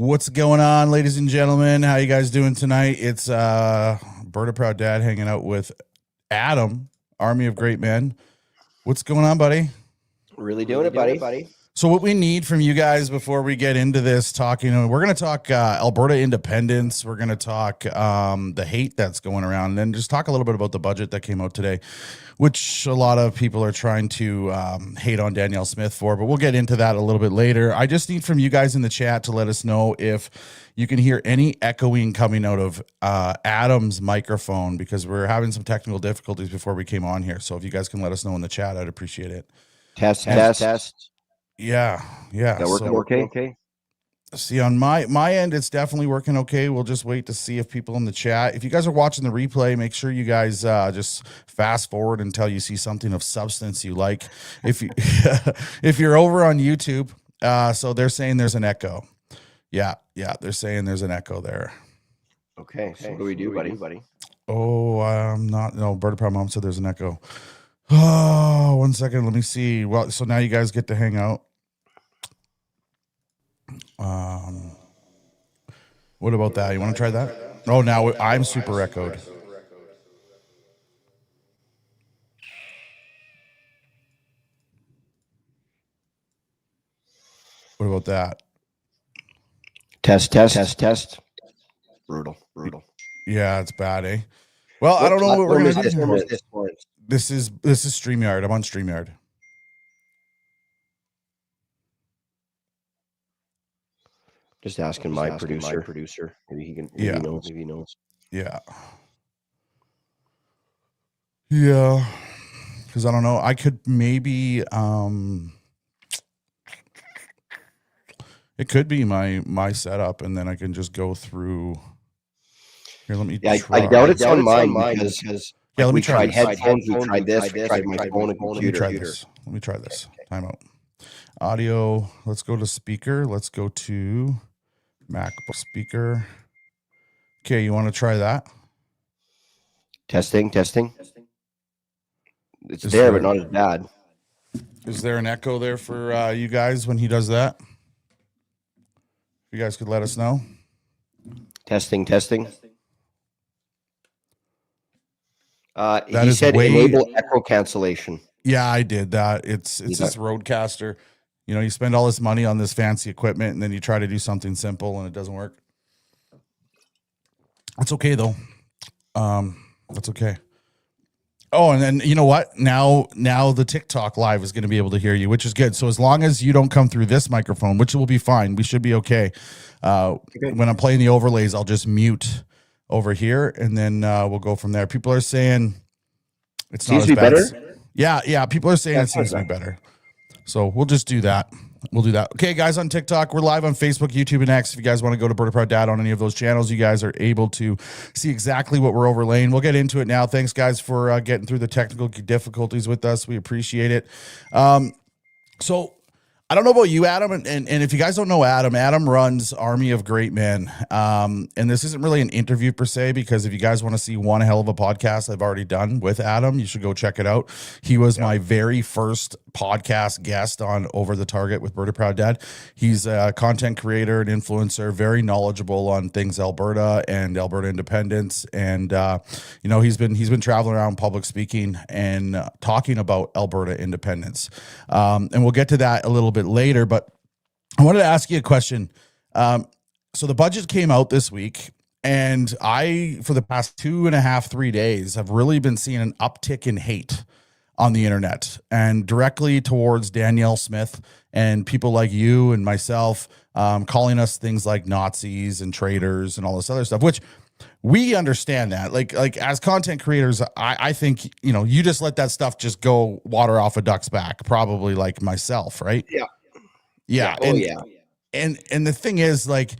What's going on, ladies and gentlemen? How you guys doing tonight? It's Alberta Proud Dad hanging out with Adam, Army of Great Men. What's going on, buddy? Really doing it, buddy. So what we need from you guys before we get into this talking, we're going to talk Alberta independence. We're going to talk the hate that's going around, and then just talk a little bit about the budget that came out today, which a lot of people are trying to hate on Danielle Smith for, but we'll get into that a little bit later. I just need from you guys in the chat to let us know if you can hear any echoing coming out of Adam's microphone, because we're having some technical difficulties before we came on here. So if you guys can let us know in the chat, I'd appreciate it. Test. Yeah. That working okay? See, on my end, it's definitely working okay. We'll just wait to see if people in the chat. If you guys are watching the replay, make sure you guys just fast forward until you see something of substance you like. If you if you're over on YouTube, so they're saying there's an echo. Yeah, they're saying there's an echo there. Okay, so what do we do, buddy? Oh, no, Alberta Proud Mom said there's an echo. Oh, 1 second. Let me see. Well, so now you guys get to hang out. What about that? You want to try that? Oh, now I'm super echoed. What about that? Test. Brutal. Yeah, it's bad, eh? Well, I don't know what we're gonna do. This is StreamYard. I'm on StreamYard. Just asking my producer. Maybe he can. Maybe he knows. Yeah. Because I don't know. I could maybe. It could be my setup, and then I can just go through. Here, let me. I doubt it's on mine because let me try tried headphones. We tried this. We tried my phone and computer. Let me try this. Time out. Audio. Let's go to speaker. Let's go to MacBook speaker. Okay, you want to try that? Testing. It's there, but not as bad. Is there an echo there for you guys when he does that? You guys could let us know. Testing. He said enable echo cancellation. Yeah, I did that. It's this Rodecaster. You know, you spend all this money on this fancy equipment, and then you try to do something simple, and it doesn't work. That's okay, though. That's okay. Oh, and then you know what? Now the TikTok live is going to be able to hear you, which is good. So as long as you don't come through this microphone, which will be fine, we should be okay. When I'm playing the overlays, I'll just mute over here, and then we'll go from there. People are saying it's not as bad. Better? Yeah. People are saying it seems to be better. So we'll just do that. We'll do that. Okay, guys, on TikTok, we're live on Facebook, YouTube, and X. If you guys want to go to Alberta Proud Dad on any of those channels, you guys are able to see exactly what we're overlaying. We'll get into it now. Thanks, guys, for getting through the technical difficulties with us. We appreciate it. So I don't know about you, Adam, and if you guys don't know Adam runs Army of Great Men. And this isn't really an interview per se, because if you guys want to see one hell of a podcast I've already done with Adam, you should go check it out. He was my very first podcast guest on Over the Target with Alberta Proud Dad. He's a content creator and influencer, very knowledgeable on things Alberta and Alberta independence. And he's been traveling around public speaking and talking about Alberta independence. And we'll get to that a little bit later, but I wanted to ask you a question. So the budget came out this week, and I, for the past 2.5-3 days, have really been seeing an uptick in hate on the internet, and directly towards Danielle Smith and people like you and myself, calling us things like Nazis and traitors and all this other stuff, which we understand that. Like as content creators, I think, you just let that stuff just go water off a duck's back, probably like myself, right? Yeah. And the thing is, like,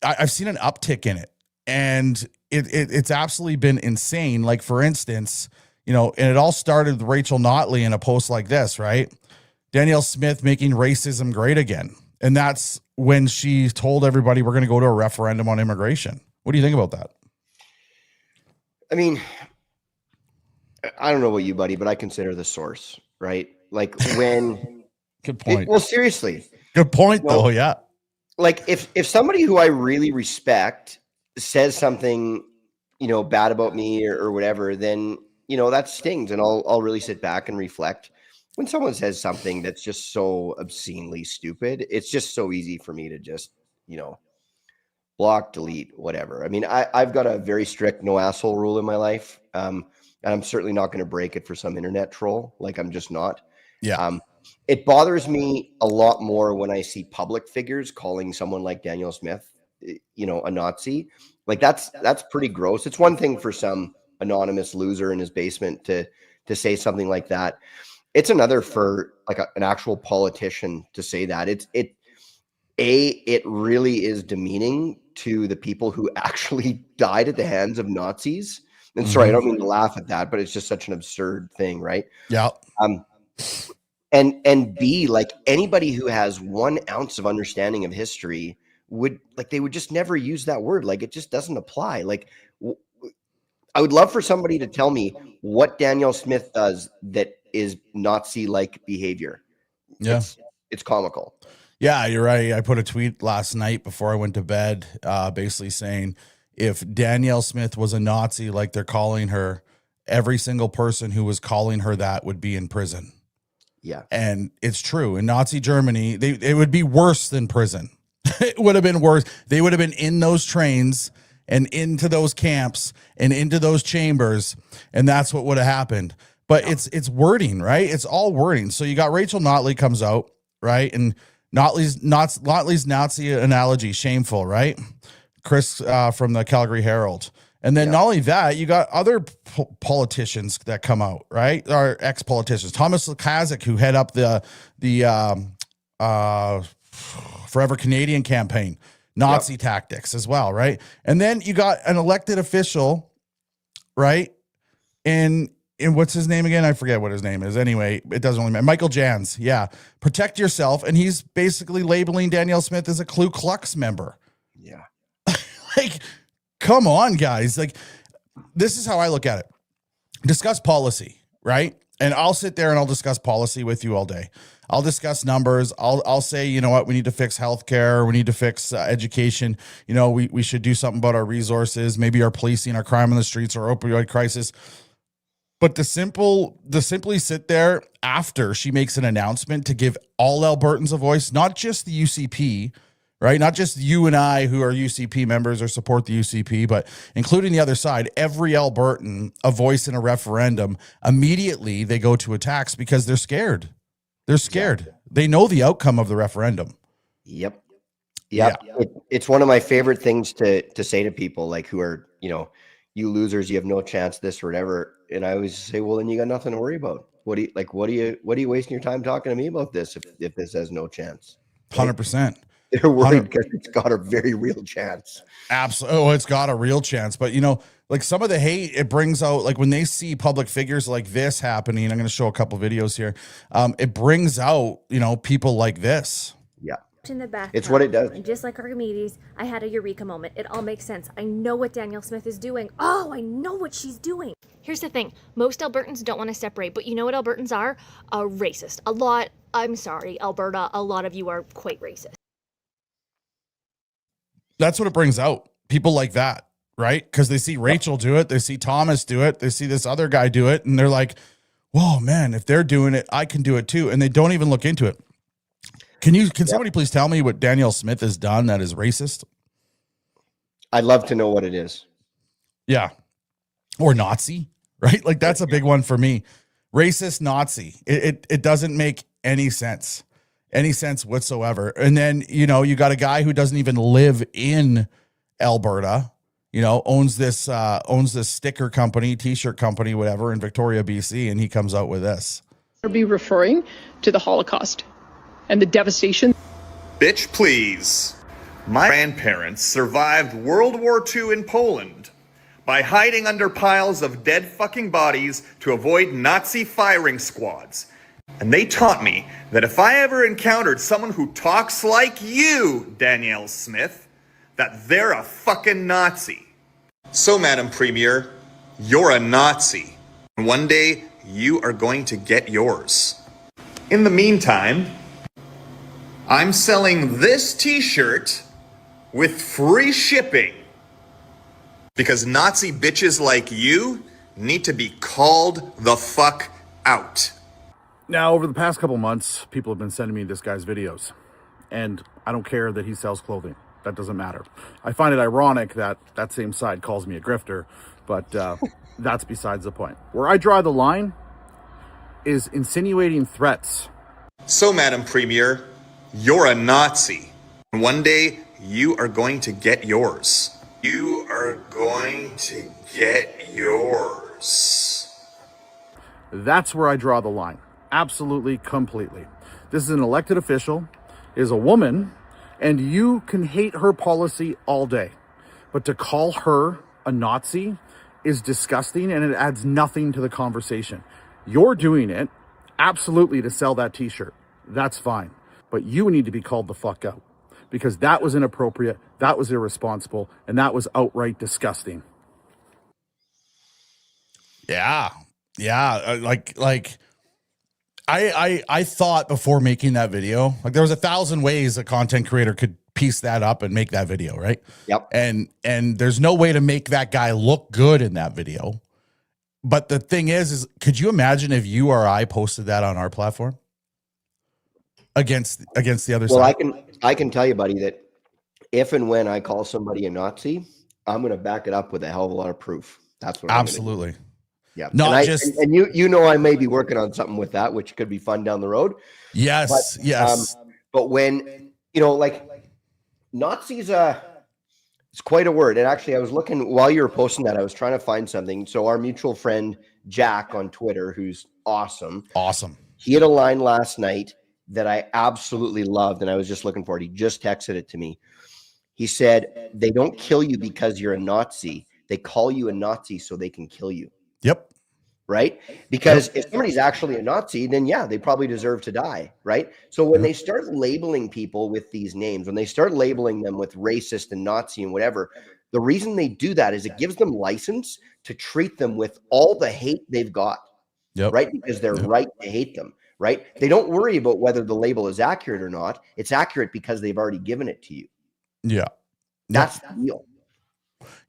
I've seen an uptick in it, and it's absolutely been insane. Like, for instance, and it all started with Rachel Notley in a post like this, right? Danielle Smith making racism great again. And that's when she told everybody we're going to go to a referendum on immigration. What do you think about that? I mean, I don't know about you, buddy, but I consider the source, right? Like when... Good point. Well, seriously. Good point, though, yeah. like if somebody who I really respect says something, bad about me or whatever, then, that stings, and I'll really sit back and reflect. When someone says something that's just so obscenely stupid, it's just so easy for me to just, block, delete, whatever. I mean, I've got a very strict no asshole rule in my life. And I'm certainly not going to break it for some internet troll. Like, I'm just not. Yeah. It bothers me a lot more when I see public figures calling someone like Danielle Smith, a Nazi. Like, that's pretty gross. It's one thing for some anonymous loser in his basement to say something like that. It's another for like an actual politician to say that. It really is demeaning to the people who actually died at the hands of Nazis. And sorry, I don't mean to laugh at that, but it's just such an absurd thing, right? Yeah. And B, like, anybody who has 1 ounce of understanding of history they would just never use that word. Like, it just doesn't apply. Like, I would love for somebody to tell me what Danielle Smith does that is Nazi-like behavior. Yeah. It's comical. Yeah, you're right. I put a tweet last night before I went to bed, basically saying if Danielle Smith was a Nazi, like they're calling her, every single person who was calling her that would be in prison. Yeah. And it's true. In Nazi Germany, it would be worse than prison. It would have been worse. They would have been in those trains and into those camps and into those chambers, and that's what would have happened. But it's wording, right? It's all wording. So you got Rachel Notley comes out, right? And Notley's Nazi analogy, shameful, right? Chris from the Calgary Herald. And then not only that, you got other politicians that come out, right? Or ex-politicians. Thomas Lukaszuk, who head up the Forever Canadian campaign, Nazi tactics as well, right? And then you got an elected official, right? In what's his name again? I forget what his name is. Anyway, it doesn't really matter. Michael Jans. Yeah. Protect yourself. And he's basically labeling Danielle Smith as a Ku Klux member. Yeah. Like, come on, guys. Like, this is how I look at it. Discuss policy, right? And I'll sit there and I'll discuss policy with you all day. I'll discuss numbers. I'll say, you know what, we need to fix healthcare. We need to fix education. You know, we should do something about our resources, maybe our policing, our crime on the streets, our opioid crisis. But to simply sit there after she makes an announcement to give all Albertans a voice, not just the UCP, right? Not just you and I who are UCP members or support the UCP, but including the other side, every Albertan a voice in a referendum, immediately they go to attacks because they're scared. They're scared. Yeah. They know the outcome of the referendum. Yep. Yeah. It's one of my favorite things to say to people like who are, you losers, you have no chance, this or whatever. And I always say, well, then you got nothing to worry about. What are you wasting your time talking to me about this if this has no chance? 100%. They're worried because it's got a very real chance. Absolutely. Oh, it's got a real chance. But, like some of the hate it brings out, like when they see public figures like this happening, I'm going to show a couple videos here. It brings out, people like this. Yeah. In the back, it's what it does. And just like Archimedes, I had a eureka moment. It all makes sense. I know what Danielle Smith is doing. Oh, I know what she's doing. Here's the thing. Most Albertans don't want to separate, but you know what Albertans are? Racist. I'm sorry, Alberta, a lot of you are quite racist. That's what it brings out. People like that, right? Because they see Rachel do it. They see Thomas do it. They see this other guy do it. And they're like, whoa, man, if they're doing it, I can do it too. And they don't even look into it. Can somebody please tell me what Danielle Smith has done that is racist? I'd love to know what it is. Yeah. Or Nazi, right? Like that's a big one for me. Racist Nazi. It doesn't make any sense whatsoever. And then, you got a guy who doesn't even live in Alberta, owns this sticker company, t-shirt company, whatever in Victoria, BC. And he comes out with this. I'll be referring to the Holocaust and the devastation. Bitch, please. My grandparents survived World War II in Poland by hiding under piles of dead fucking bodies to avoid Nazi firing squads. And they taught me that if I ever encountered someone who talks like you, Danielle Smith, that they're a fucking Nazi. So, Madam Premier, you're a Nazi. And one day, you are going to get yours. In the meantime, I'm selling this t-shirt with free shipping because Nazi bitches like you need to be called the fuck out. Now, over the past couple months, people have been sending me this guy's videos, and I don't care that he sells clothing. That doesn't matter. I find it ironic that that same side calls me a grifter, but that's besides the point. Where I draw the line is insinuating threats. So, Madam Premier, you're a Nazi. One day, you are going to get yours. You are going to get yours. That's where I draw the line. Absolutely, completely. This is an elected official, is a woman, and you can hate her policy all day. But to call her a Nazi is disgusting, and it adds nothing to the conversation. You're doing it absolutely to sell that t-shirt. That's fine. But you need to be called the fuck out, because that was inappropriate, that was irresponsible, and that was outright disgusting. Yeah. I thought before making that video, like there was 1,000 ways a content creator could piece that up and make that video, right? Yep. And there's no way to make that guy look good in that video. But the thing is could you imagine if you or I posted that on our platform against the other side? Well, I can tell you, buddy, that if and when I call somebody a Nazi, I'm going to back it up with a hell of a lot of proof. That's what absolutely. Yeah. And you know, I may be working on something with that, which could be fun down the road. Yes. Yes. But when, you know, like Nazis, it's quite a word. And actually I was looking while you were posting that, I was trying to find something. So our mutual friend, Jack on Twitter, who's awesome. He had a line last night that I absolutely loved. And I was just looking for it. He just texted it to me. He said, they don't kill you because you're a Nazi. They call you a Nazi so they can kill you. Yep. Right? Because if somebody's actually a Nazi, then yeah, they probably deserve to die. Right? So when they start labeling people with these names, when they start labeling them with racist and Nazi and whatever, the reason they do that is it gives them license to treat them with all the hate they've got. Yep. Right? Because they're right to hate them. Right? They don't worry about whether the label is accurate or not. It's accurate because they've already given it to you. Yeah. That's the deal.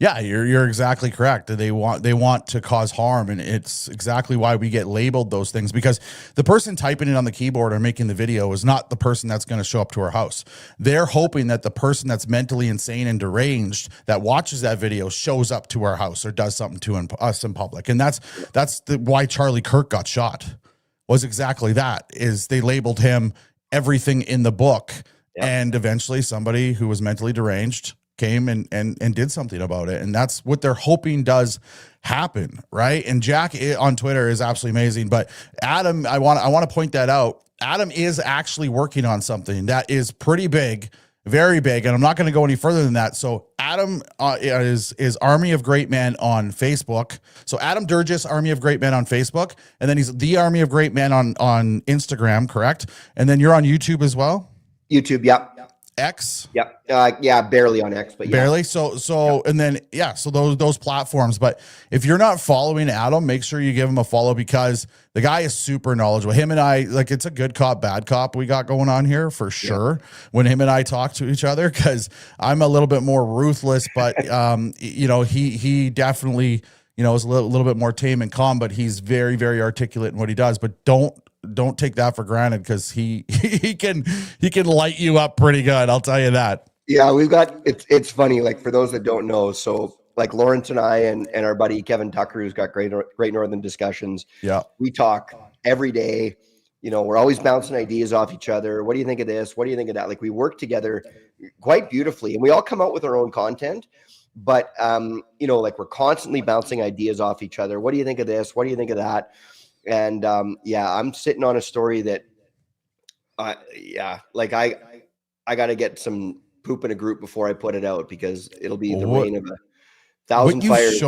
Yeah, you're exactly correct. They want to cause harm, and it's exactly why we get labeled those things, because the person typing it on the keyboard or making the video is not the person that's going to show up to our house. They're hoping that the person that's mentally insane and deranged that watches that video shows up to our house or does something to us in public. And that's why Charlie Kirk got shot, was exactly that, is they labeled him everything in the book. Yep. And eventually somebody who was mentally deranged came and did something about it. And that's what they're hoping does happen, right? And Jack on Twitter is absolutely amazing. But Adam, I want to point that out. Adam is actually working on something that is pretty big, very big. And I'm not going to go any further than that. So Adam is Army of Great Men on Facebook. So Adam Durgis, Army of Great Men on Facebook. And then he's the Army of Great Men on Instagram, correct? And then you're on YouTube as well? YouTube, yeah. X? Yep. Yeah, barely on X, but yeah. Barely. So and then so those platforms. But if you're not following Adam, make sure you give him a follow, because the guy is super knowledgeable. Him and I, like, it's a good cop, bad cop we got going on here for sure. When him and I talk to each other, because I'm a little bit more ruthless, but you know, he definitely, you know, is a little bit more tame and calm, but he's very, very articulate in what he does. But don't take that for granted, because he can light you up pretty good. I'll tell you that. Yeah, we've got it's funny, like, for those that don't know, so like Lawrence and I and our buddy Kevin Tucker, who's got great Northern Discussions. Yeah. We talk every day. You know, we're always bouncing ideas off each other. What do you think of this? What do you think of that? Like, we work together quite beautifully, and we all come out with our own content. But you know, like, we're constantly bouncing ideas off each other. What do you think of this? What do you think of that? And yeah, I'm sitting on a story that, like, I got to get some poop in a group before I put it out, because it'll be the rain of 1,000 fires.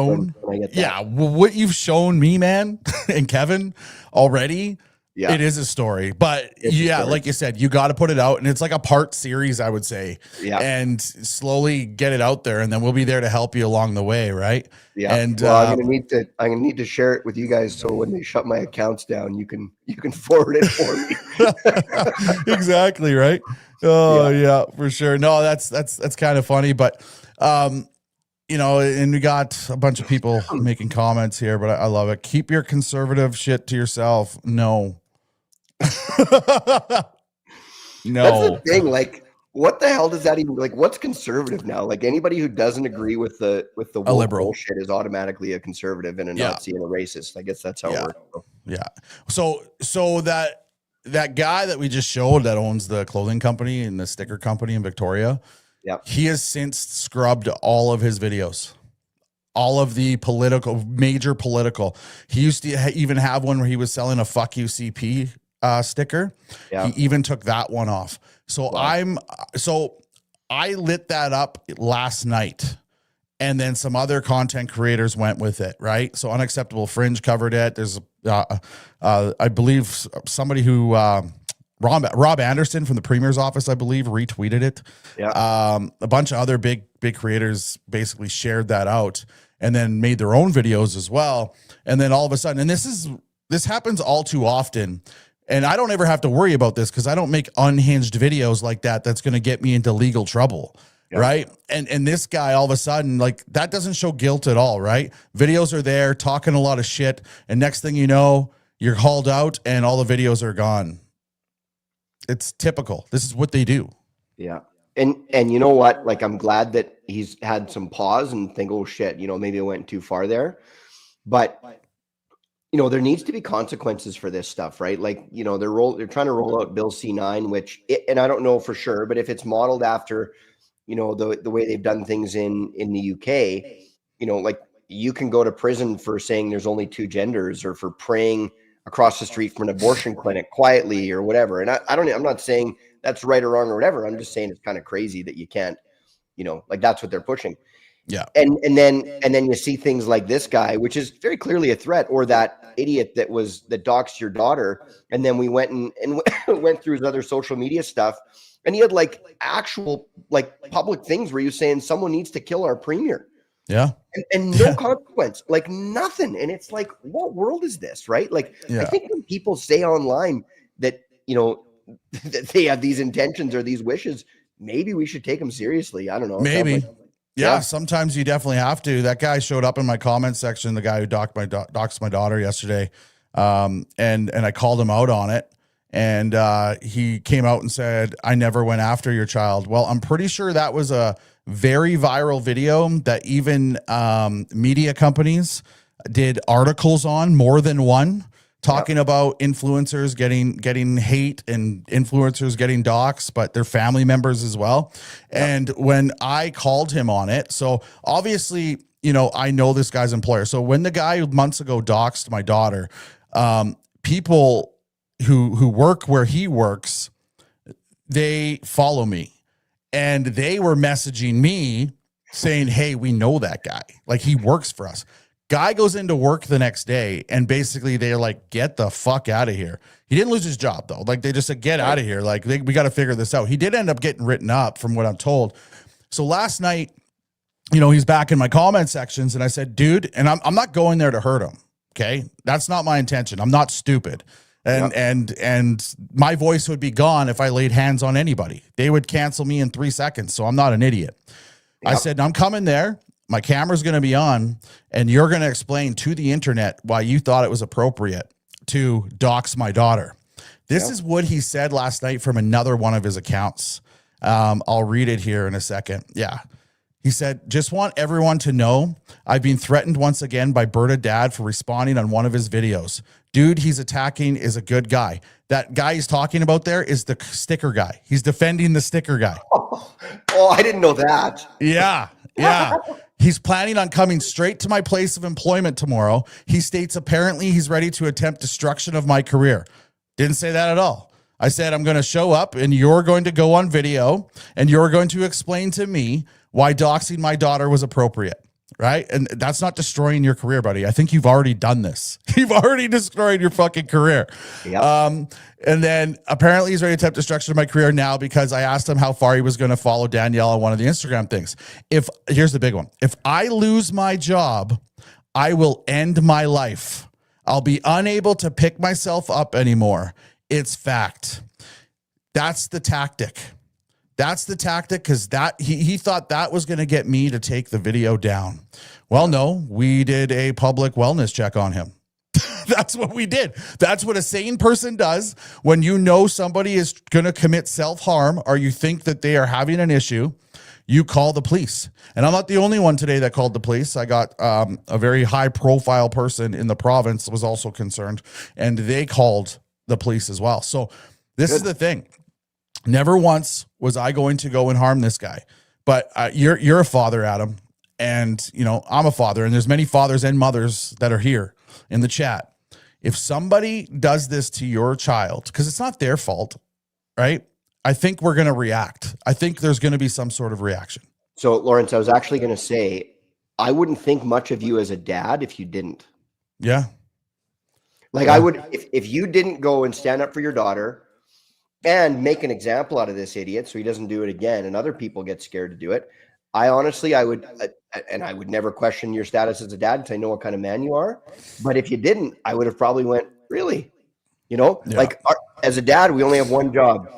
What you've shown me, man, and Kevin already, Yeah. It is a story, but It's a yeah, story. like you said, you got to put it out, and it's like a part series, I would say. Yeah. And slowly get it out there, and then we'll be there to help you along the way, right? Yeah. And well, I'm gonna need to share it with you guys, so when they shut my accounts down, you can forward it for me. exactly, right? Oh yeah, for sure. No, that's kind of funny, but you know, and we got a bunch of people making comments here, but I love it. Keep your conservative shit to yourself. No. No. That's the thing. Like, what the hell does that even like? What's conservative now? Like, anybody who doesn't agree with the woke liberal. bullshit is automatically a conservative and a Nazi and a racist. I guess that's how it works. Yeah. So that guy that we just showed that owns the clothing company and the sticker company in Victoria, he has since scrubbed all of his videos. All of the major political. He used to even have one where he was selling a "fuck you CP" sticker. Yeah. He even took that one off. So I lit that up last night, and then some other content creators went with it, right? So Unacceptable Fringe covered it. There's I believe somebody who Rob Anderson from the Premier's office, I believe, retweeted it. Yeah. A bunch of other big creators basically shared that out and then made their own videos as well. And then all of a sudden, and this happens all too often. And I don't ever have to worry about this because I don't make unhinged videos like that. That's going to get me into legal trouble. Yeah. Right. And this guy, all of a sudden, like, that doesn't show guilt at all. Right. Videos are there talking a lot of shit. And next thing you know, you're hauled out and all the videos are gone. It's typical. This is what they do. Yeah. And you know what? Like, I'm glad that he's had some pause and think, oh shit, you know, maybe I went too far there. But you know, there needs to be consequences for this stuff, right? Like, you know, they're trying to roll out Bill C9, and I don't know for sure, but if it's modeled after, you know, the way they've done things in the UK, you know, like, you can go to prison for saying there's only two genders, or for praying across the street from an abortion clinic quietly or whatever. And I'm not saying that's right or wrong or whatever. I'm just saying it's kind of crazy that you can't, you know, like, that's what they're pushing. Yeah. And then you see things like this guy, which is very clearly a threat, or that idiot that doxed your daughter. And then we went and went through his other social media stuff, and he had like actual like public things where he was saying someone needs to kill our premier. Yeah. And no consequence, like nothing. And it's like, what world is this, right? Like, I think when people say online that, you know, that they have these intentions or these wishes, maybe we should take them seriously. I don't know. Maybe. Yeah, sometimes you definitely have to. That guy showed up in my comment section, the guy who doxed my daughter yesterday, and I called him out on it, and he came out and said, "I never went after your child." Well, I'm pretty sure that was a very viral video that even media companies did articles on, more than one, talking about influencers getting hate and influencers getting doxxed, but their family members as well. And when I called him on it, so obviously, you know, I know this guy's employer. So when the guy months ago doxed my daughter, people who work where he works, they follow me, and they were messaging me saying, "Hey, we know that guy. Like, he works for us." Guy goes into work the next day, and basically they're like, "Get the fuck out of here." He didn't lose his job though. Like, they just said, "Get out of here." Like, we got to figure this out. He did end up getting written up from what I'm told. So last night, you know, he's back in my comment sections, and I said, "Dude," and I'm not going there to hurt him. Okay. That's not my intention. I'm not stupid. And my voice would be gone if I laid hands on anybody. They would cancel me in 3 seconds. So I'm not an idiot. I said, "I'm coming there. My camera's going to be on, and you're going to explain to the internet why you thought it was appropriate to dox my daughter." This is what he said last night from another one of his accounts. I'll read it here in a second. Yeah. He said, "Just want everyone to know I've been threatened once again by Berta Dad for responding on one of his videos. Dude he's attacking is a good guy." That guy he's talking about there is the sticker guy. He's defending the sticker guy. Oh, I didn't know that. Yeah. Yeah. He's planning on coming straight to my place of employment tomorrow. He states apparently he's ready to attempt destruction of my career. Didn't say that at all. I said, "I'm going to show up, and you're going to go on video, and you're going to explain to me why doxing my daughter was appropriate." right? And that's not destroying your career, buddy. I think you've already done this. You've already destroyed your fucking career. Yep. And then apparently he's ready to attempt destruction of my career now because I asked him how far he was going to follow Danielle on one of the Instagram things. Here's the big one. If I lose my job, I will end my life. I'll be unable to pick myself up anymore. It's fact. That's the tactic. That's the tactic, because he thought that was going to get me to take the video down. Well, no, we did a public wellness check on him. That's what we did. That's what a sane person does when you know somebody is going to commit self-harm or you think that they are having an issue. You call the police. And I'm not the only one today that called the police. I got a very high-profile person in the province was also concerned, and they called the police as well. So this is the thing. Never once was I going to go and harm this guy. But you're a father, Adam, and I'm a father, and there's many fathers and mothers that are here in the chat. If somebody does this to your child, because it's not their fault, right? I think we're going to react. I think there's going to be some sort of reaction. So, Lawrence, I was actually going to say, I wouldn't think much of you as a dad if you didn't. Yeah. Like I would, if you didn't go and stand up for your daughter and make an example out of this idiot so he doesn't do it again and other people get scared to do it. I would, and I would never question your status as a dad because I know what kind of man you are. But if you didn't, I would have probably went, really? Like as a dad, we only have one job,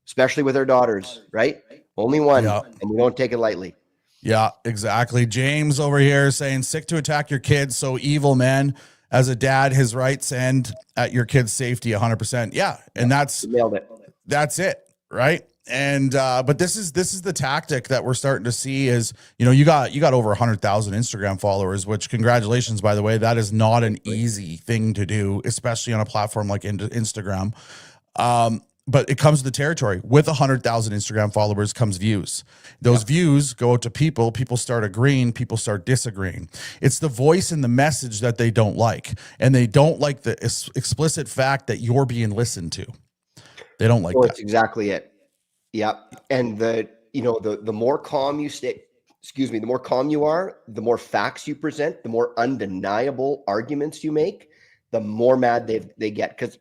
especially with our daughters, right? Only one, and we don't take it lightly. Yeah, exactly. James over here saying, sick to attack your kids, so evil, man. As a dad, his rights end at your kid's safety 100%. Yeah, and Nailed it. That's it, right? And but this is the tactic that we're starting to see is, you got over 100,000 Instagram followers, which congratulations, by the way. That is not an easy thing to do, especially on a platform like Instagram. But it comes to the territory. With 100,000 Instagram followers comes views. Those views go out to people. People start agreeing. People start disagreeing. It's the voice and the message that they don't like. And they don't like the explicit fact that you're being listened to. They don't like that. That's exactly it. Yeah. And the more calm you stay, the more calm you are, the more facts you present, the more undeniable arguments you make, the more mad they get, because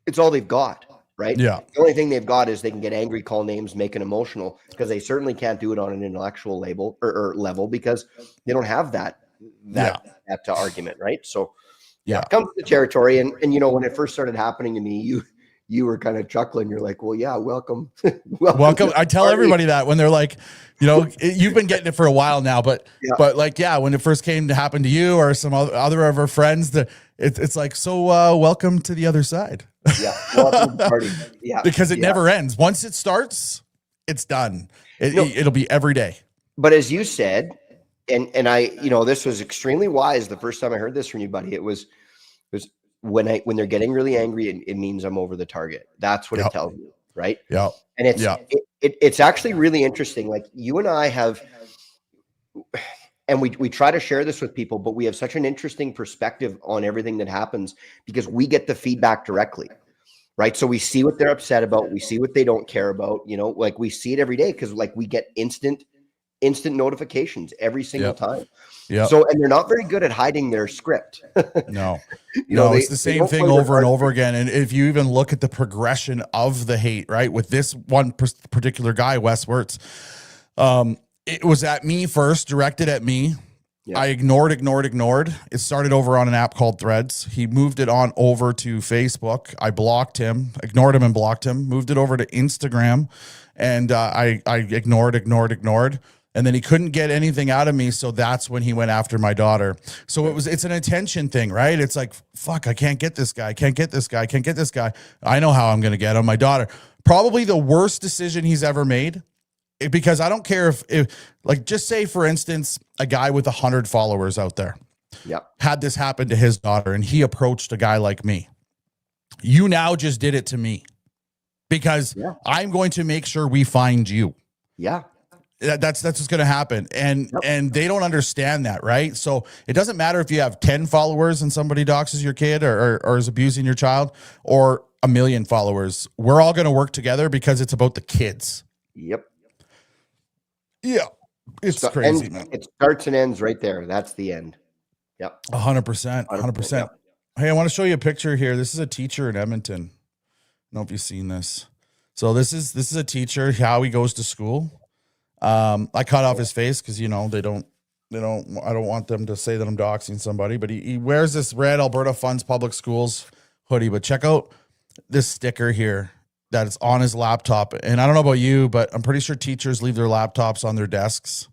it's all they've got. Right. Yeah. The only thing they've got is they can get angry, call names, make it emotional, because they certainly can't do it on an intellectual level because they don't have that argument. Right. So it comes to the territory. And when it first started happening to me, you were kind of chuckling. You're like, well, yeah, welcome. welcome. I tell everybody that when they're like, you've been getting it for a while now, but when it first came to happen to you or some other of our friends, it's like, so welcome to the other side. Yeah, welcome to the party. Yeah, because it never ends. Once it starts, it's done. It'll be every day. But as you said, and I, this was extremely wise the first time I heard this from you, buddy. It was when they're getting really angry, it means I'm over the target. That's what it tells me, right? Yeah. And it's actually really interesting. Like you and I have, and we try to share this with people, but we have such an interesting perspective on everything that happens because we get the feedback directly, right? So we see what they're upset about. We see what they don't care about, like we see it every day because like we get instant notifications every single time. Yeah. So, and they're not very good at hiding their script. No, it's the same thing over and over again. And if you even look at the progression of the hate, right, with this one particular guy, Wes Wirtz, it was at me first, directed at me. Yeah. I ignored. It started over on an app called Threads. He moved it on over to Facebook. I blocked him, ignored him and blocked him, moved it over to Instagram. And I ignored. And then he couldn't get anything out of me. So that's when he went after my daughter. So it's an attention thing, right? It's like, fuck, I can't get this guy. I know how I'm going to get him. My daughter, probably the worst decision he's ever made. Because I don't care if like, just say, for instance, a guy with 100 followers out there had this happen to his daughter and he approached a guy like me. You now just did it to me because I'm going to make sure we find you. Yeah. That's what's going to happen. And they don't understand that. Right. So it doesn't matter if you have 10 followers and somebody doxes your kid or is abusing your child or 1 million followers. We're all going to work together because it's about the kids. Yep. Yeah. It's So- crazy, and man. It starts and ends right there. That's the end. Yep. 100%. 100%. Hey, I want to show you a picture here. This is a teacher in Edmonton. I don't know if you've seen this. So this is a teacher, how he goes to school. I cut off his face because, you know, I don't want them to say that I'm doxing somebody, but he wears this red Alberta Funds Public Schools hoodie. But check out this sticker here that is on his laptop. And I don't know about you, but I'm pretty sure teachers leave their laptops on their desks.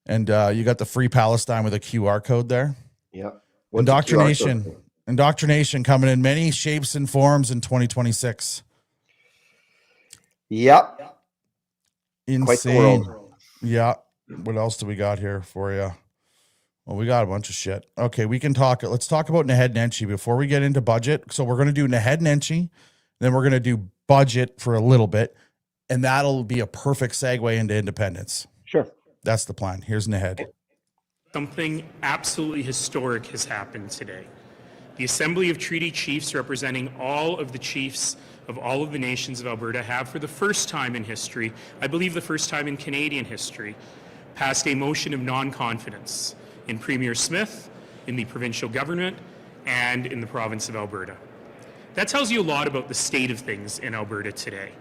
And you got the Free Palestine with a QR code there. Yep. Indoctrination coming in many shapes and forms in 2026. Yep. Insane. Quite the world. Yeah. What else do we got here for you? Well, we got a bunch of shit. Okay, we can talk. Let's talk about Naheed Nenshi before we get into budget. So we're going to do Naheed Nenshi, then we're going to do budget for a little bit, and that'll be a perfect segue into independence. Sure. That's the plan. Here's Naheed. Something absolutely historic has happened today. The Assembly of Treaty Chiefs, representing all of the chiefs of all of the nations of Alberta, have for the first time in history, I believe the first time in Canadian history, passed a motion of non-confidence in Premier Smith, in the provincial government, and in the province of Alberta. That tells you a lot about the state of things in Alberta today.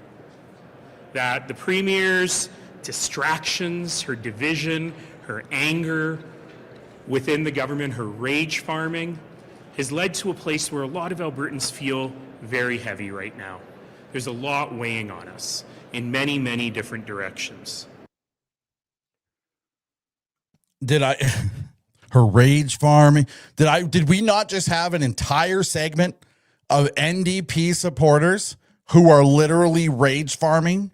That the Premier's distractions, her division, her anger within the government, her rage farming, has led to a place where a lot of Albertans feel very heavy right now. There's a lot weighing on us in many, many different directions. Her rage farming? Did we not just have an entire segment of NDP supporters who are literally rage farming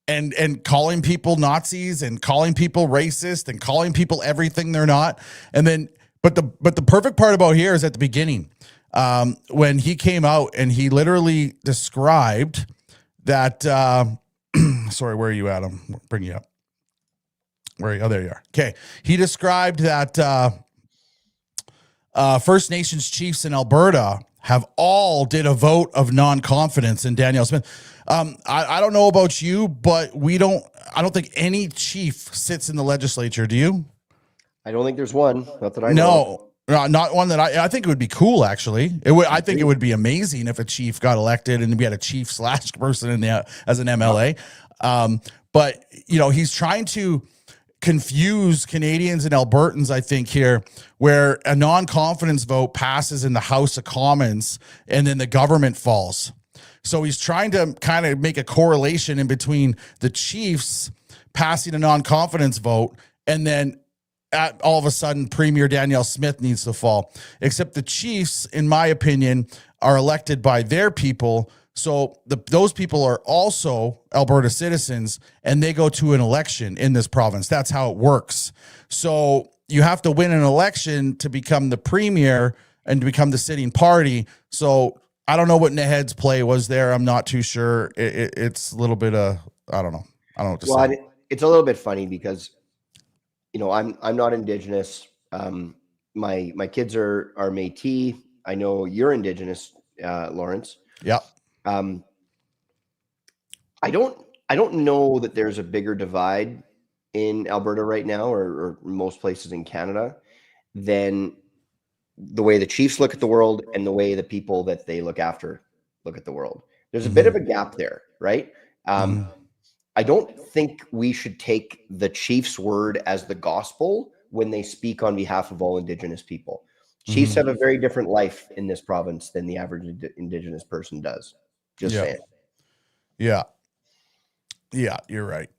and calling people Nazis and calling people racist and calling people everything they're not? And then, but the perfect part about here is at the beginning, when he came out and he literally described that, sorry, where are you at? I'm bringing you up. Where are you? Oh, there you are. Okay. He described that First Nations chiefs in Alberta have all did a vote of non-confidence in Danielle Smith. I don't know about you, but I don't think any chief sits in the legislature. Do you? I don't think there's one. Not that I know. No, not one that I think it would be cool. Actually, I think it would be amazing if a chief got elected and we had a chief / person in the as an MLA. But you know, he's trying to confuse Canadians and Albertans, I think, here, where a non-confidence vote passes in the House of Commons and then the government falls. So he's trying to kind of make a correlation in between the chiefs passing a non-confidence vote and then all of a sudden Premier Danielle Smith needs to fall. Except the chiefs, in my opinion, are elected by their people. So those people are also Alberta citizens, and they go to an election in this province. That's how it works. So you have to win an election to become the premier and to become the sitting party. So I don't know what Naheed's play was there. I'm not too sure. It's a little bit of, I don't know. I don't know what to say. It's a little bit funny because, you know, I'm not Indigenous. My kids are Métis. I know you're Indigenous, Lawrence. Yeah. I don't know that there's a bigger divide in Alberta right now, or most places in Canada, than the way the chiefs look at the world and the way the people that they look after look at the world. There's a bit of a gap there, right? I don't think we should take the chief's word as the gospel when they speak on behalf of all Indigenous people. Chiefs have a very different life in this province than the average Indigenous person does. Just saying. Yeah. Yeah, you're right.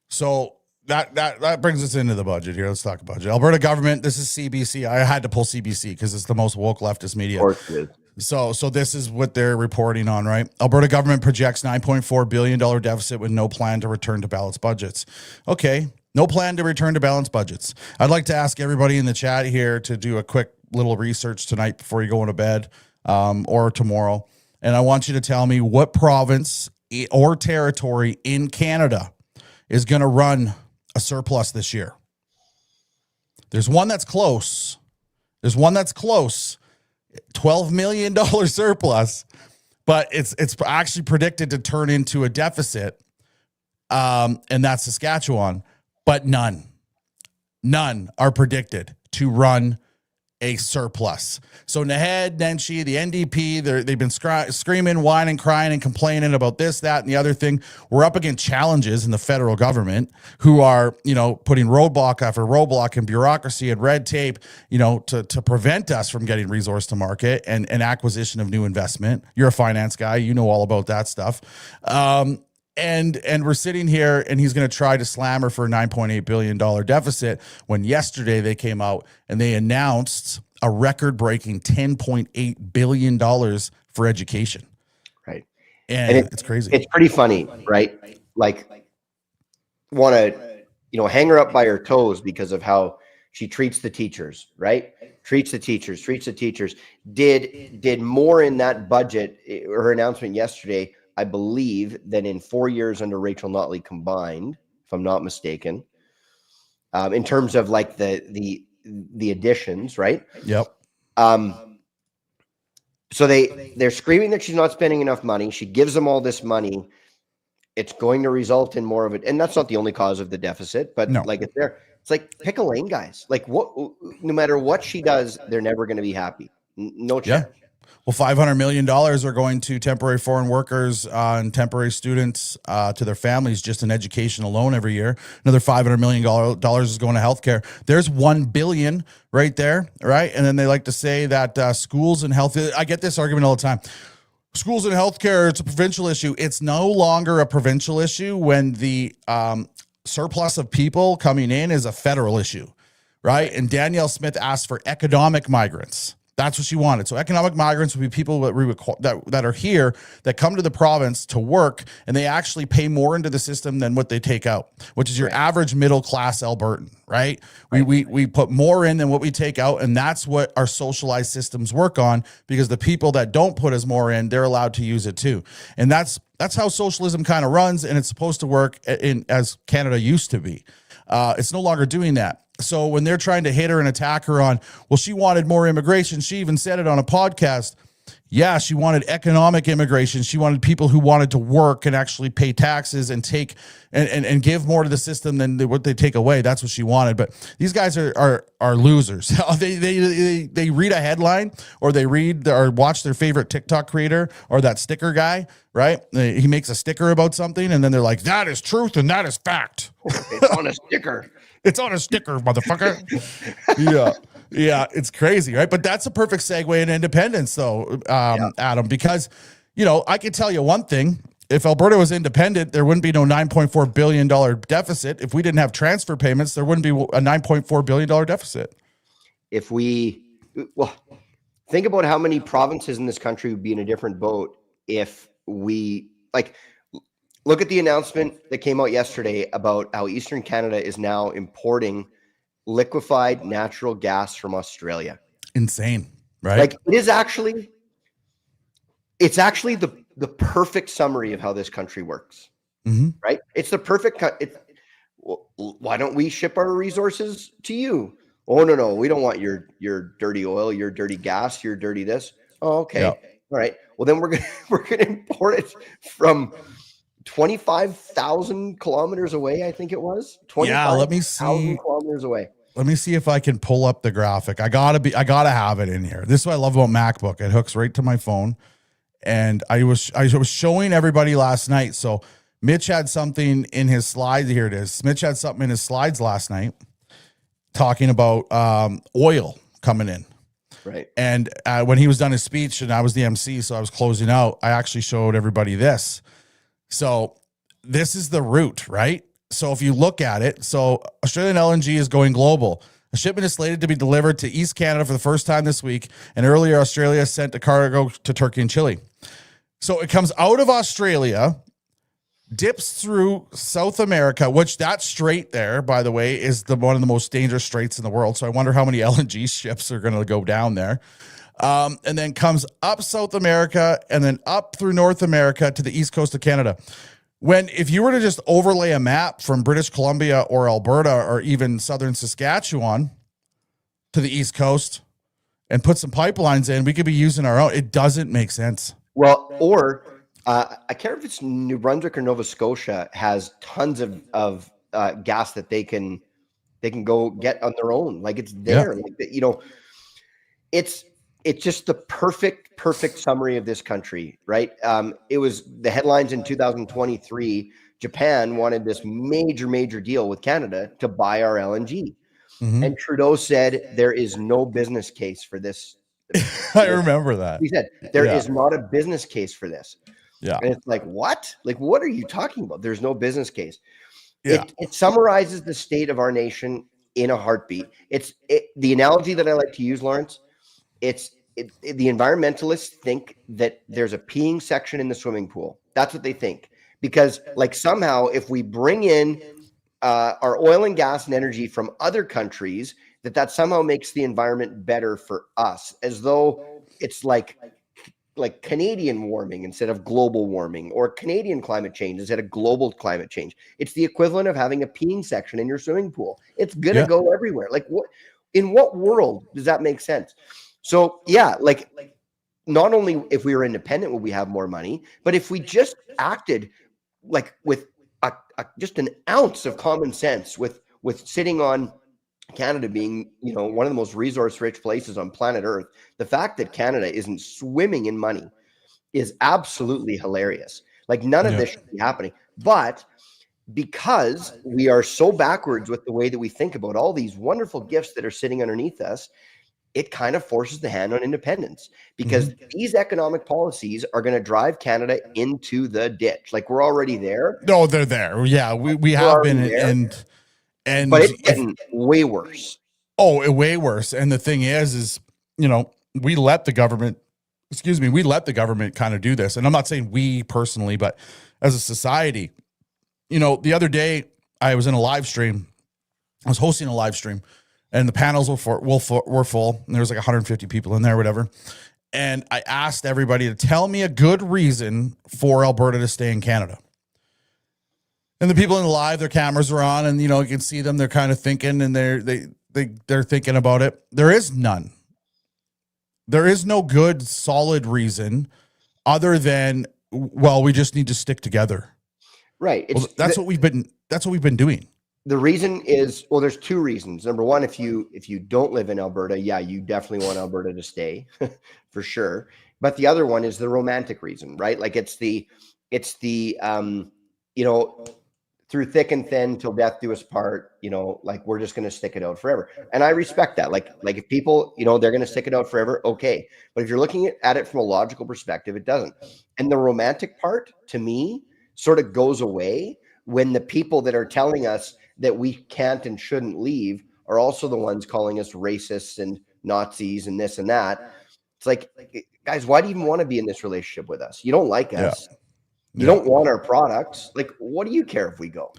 So that brings us into the budget here. Let's talk budget. Alberta government, this is CBC. I had to pull CBC because it's the most woke leftist media. Of course it is. So this is what they're reporting on, right? Alberta government projects $9.4 billion deficit with no plan to return to balanced budgets. Okay, no plan to return to balanced budgets. I'd like to ask everybody in the chat here to do a quick little research tonight before you go into bed or tomorrow. And I want you to tell me what province or territory in Canada is going to run a surplus this year. There's one that's close. $12 million surplus, but it's actually predicted to turn into a deficit. And that's Saskatchewan. but none are predicted to run a surplus. So Naheed, Nenshi, the NDP, they've been screaming, whining, crying, and complaining about this, that, and the other thing. We're up against challenges in the federal government who are, putting roadblock after roadblock and bureaucracy and red tape, to prevent us from getting resource to market and acquisition of new investment. You're a finance guy. You know all about that stuff. And we're sitting here and he's going to try to slam her for a $9.8 billion deficit when yesterday they came out and they announced a record-breaking $10.8 billion for education. Right. And it's crazy. It's pretty funny, right? Like, want to, hang her up by her toes because of how she treats the teachers, right? Treats the teachers. Did more in that budget, her announcement yesterday, I believe, than in 4 years under Rachel Notley combined, if I'm not mistaken, in terms of like the additions, right? Yep. So they're screaming that she's not spending enough money. She gives them all this money. It's going to result in more of it. And that's not the only cause of the deficit, but it's there. It's like, pick a lane, guys. Like, no matter what she does, they're never going to be happy. No chance. Yeah. Well, $500 million are going to temporary foreign workers and temporary students to their families just in education alone every year. Another $500 million is going to healthcare. There's $1 billion right there, right? And then they like to say that schools and health. I get this argument all the time. Schools and healthcare, it's a provincial issue. It's no longer a provincial issue when the surplus of people coming in is a federal issue, right? And Danielle Smith asked for economic migrants. That's what she wanted. So economic migrants would be people that are here, that come to the province to work, and they actually pay more into the system than what they take out, which is your average middle-class Albertan, right? We put more in than what we take out, and that's what our socialized systems work on, because the people that don't put as more in, they're allowed to use it too. And that's how socialism kind of runs, and it's supposed to work as Canada used to be. It's no longer doing that. So when they're trying to hit her and attack her on, well, she wanted more immigration. She even said it on a podcast. Yeah, she wanted economic immigration. She wanted people who wanted to work and actually pay taxes and take and give more to the system than what they take away. That's what she wanted. But these guys are losers. They read a headline, or they read or watch their favorite TikTok creator or that sticker guy, right? He makes a sticker about something, and then they're like, that is truth and that is fact. It's on a sticker. It's on a sticker, motherfucker. Yeah, it's crazy, right? But that's a perfect segue into independence, though, Adam, because, I can tell you one thing. If Alberta was independent, there wouldn't be no $9.4 billion deficit. If we didn't have transfer payments, there wouldn't be a $9.4 billion deficit. Think about how many provinces in this country would be in a different boat if we, look at the announcement that came out yesterday about how Eastern Canada is now importing liquefied natural gas from Australia. Insane, right? It's actually the perfect summary of how this country works, right? It's the perfect. Why don't we ship our resources to you? Oh, no, we don't want your dirty oil, your dirty gas, your dirty this. Oh, okay, all right. Well, then we're gonna import it from 25,000 kilometers away, I think it was. Let me see. Kilometers away. Let me see if I can pull up the graphic. I gotta have it in here. This is what I love about MacBook. It hooks right to my phone. And I was showing everybody last night. So Mitch had something in his slides. Here it is. Mitch had something in his slides last night talking about oil coming in. Right. And when he was done his speech and I was the MC, so I was closing out, I actually showed everybody this. So this is the route, right? So if you look at it, so Australian LNG is going global. A shipment is slated to be delivered to East Canada for the first time this week, and earlier Australia sent a cargo to Turkey and Chile. So it comes out of Australia, dips through South America, which that strait there, by the way, is one of the most dangerous straits in the world. So I wonder how many LNG ships are going to go down there. And then comes up South America and then up through North America to the east coast of Canada. If you were to just overlay a map from British Columbia or Alberta or even southern Saskatchewan to the east coast and put some pipelines in, we could be using our own. It doesn't make sense. Well, or I can't remember if it's New Brunswick or Nova Scotia has tons of gas that they can go get on their own. Like it's there. Like, you know, it's just the perfect summary of this country, right? It was the headlines in 2023. Japan wanted this major deal with Canada to buy our LNG. And Trudeau said, there is no business case for this. I remember that. He said, there is not a business case for this. Yeah. And it's like, what? Like, what are you talking about? There's no business case. Yeah. It summarizes the state of our nation in a heartbeat. The analogy that I like to use, Lawrence, the environmentalists think that there's a peeing section in the swimming pool. That's what they think. Because like somehow if we bring in our oil and gas and energy from other countries, that somehow makes the environment better for us, as though it's like Canadian warming instead of global warming, or Canadian climate change instead of global climate change. It's the equivalent of having a peeing section in your swimming pool. It's going to go everywhere. Like in what world does that make sense? So yeah, like not only if we were independent would we have more money, but if we just acted like with just an ounce of common sense, with sitting on Canada being, you know, one of the most resource-rich places on planet Earth, the fact that Canada isn't swimming in money is absolutely hilarious. Like none of this should be happening. But because we are so backwards with the way that we think about all these wonderful gifts that are sitting underneath us, it kind of forces the hand on independence, because these economic policies are going to drive Canada into the ditch. Like we're already there. No, they're there. Yeah, we have been there. And but it's getting way worse. Oh, way worse. And the thing is, you know, we let the government kind of do this. And I'm not saying we personally, but as a society, you know, the other day I was in a live stream. I was hosting a live stream, and the panels were full, and there was like 150 people in there, whatever. And I asked everybody to tell me a good reason for Alberta to stay in Canada. And the people in the live, their cameras were on, and you know, you can see them. They're kind of thinking, and they're thinking about it. There is none. There is no good, solid reason other than, well, we just need to stick together. Right. Well, that's what we've been doing. The reason is, well, there's two reasons. Number one, if you don't live in Alberta, yeah, you definitely want Alberta to stay for sure. But the other one is the romantic reason, right? Like it's the you know, through thick and thin till death do us part, you know, like we're just going to stick it out forever. And I respect that. Like if people, you know, they're going to stick it out forever. Okay. But if you're looking at it from a logical perspective, it doesn't. And the romantic part to me sort of goes away when the people that are telling us that we can't and shouldn't leave are also the ones calling us racists and Nazis and this and that. It's like, guys, why do you even want to be in this relationship with us? You don't like us. You don't want our products. Like, what do you care if we go?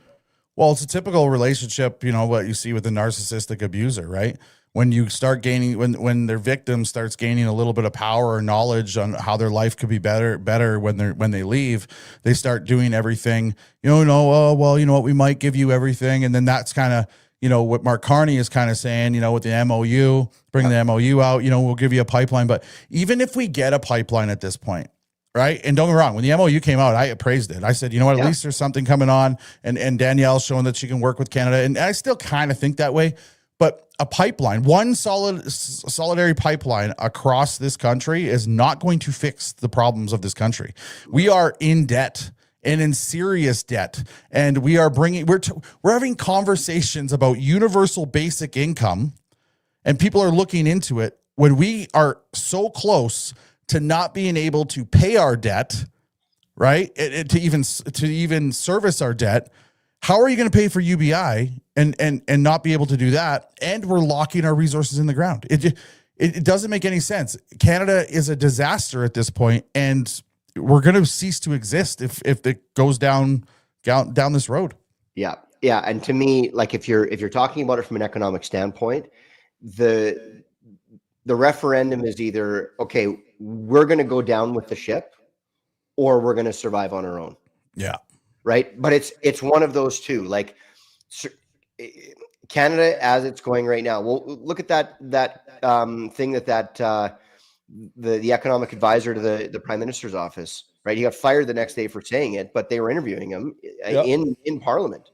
Well, it's a typical relationship, you know, what you see with a narcissistic abuser, right? When you start gaining, when their victim starts gaining a little bit of power or knowledge on how their life could be better when they leave, they start doing everything, oh, well, you know what, we might give you everything. And then that's kind of, you know, what Mark Carney is kind of saying, you know, with the MOU, bring the MOU out, you know, we'll give you a pipeline. But even if we get a pipeline at this point, right? And don't get me wrong, when the MOU came out, I praised it. I said, you know what, at least there's something coming on, and Danielle's showing that she can work with Canada. And I still kind of think that way. But a pipeline, one solidary pipeline across this country is not going to fix the problems of this country. We are in debt and in serious debt. And we are we're having conversations about universal basic income, and people are looking into it when we are so close to not being able to pay our debt, right? To even service our debt. How are you going to pay for UBI and not be able to do that? And we're locking our resources in the ground. It doesn't make any sense. Canada is a disaster at this point, and we're going to cease to exist if it goes down this road. Yeah. Yeah. And to me, like if you're talking about it from an economic standpoint, the referendum is either, okay, we're going to go down with the ship, or we're going to survive on our own. Yeah. Right. But it's one of those two. Like Canada, as it's going right now. Well, look at that thing that the economic advisor to the prime minister's office, right? He got fired the next day for saying it, but they were interviewing him in Parliament.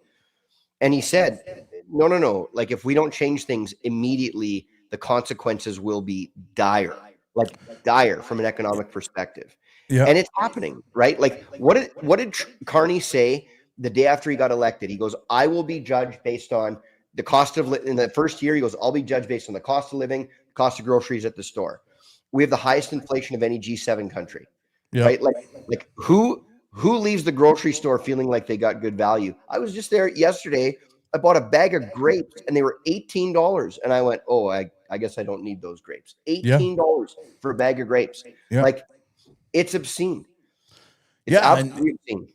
And he said, no. Like, if we don't change things immediately, the consequences will be dire, like dire from an economic perspective. Yeah. And it's happening, right? Like, what did Carney say the day after he got elected? He goes, I will be judged based on the cost of in the first year. He goes, I'll be judged based on the cost of living, cost of groceries at the store. We have the highest inflation of any G7 country, right? Like who leaves the grocery store feeling like they got good value? I was just there yesterday. I bought a bag of grapes and they were $18. And I went, oh, I guess I don't need those grapes. $18 for a bag of grapes. Yeah. Like, it's obscene. It's absolutely obscene.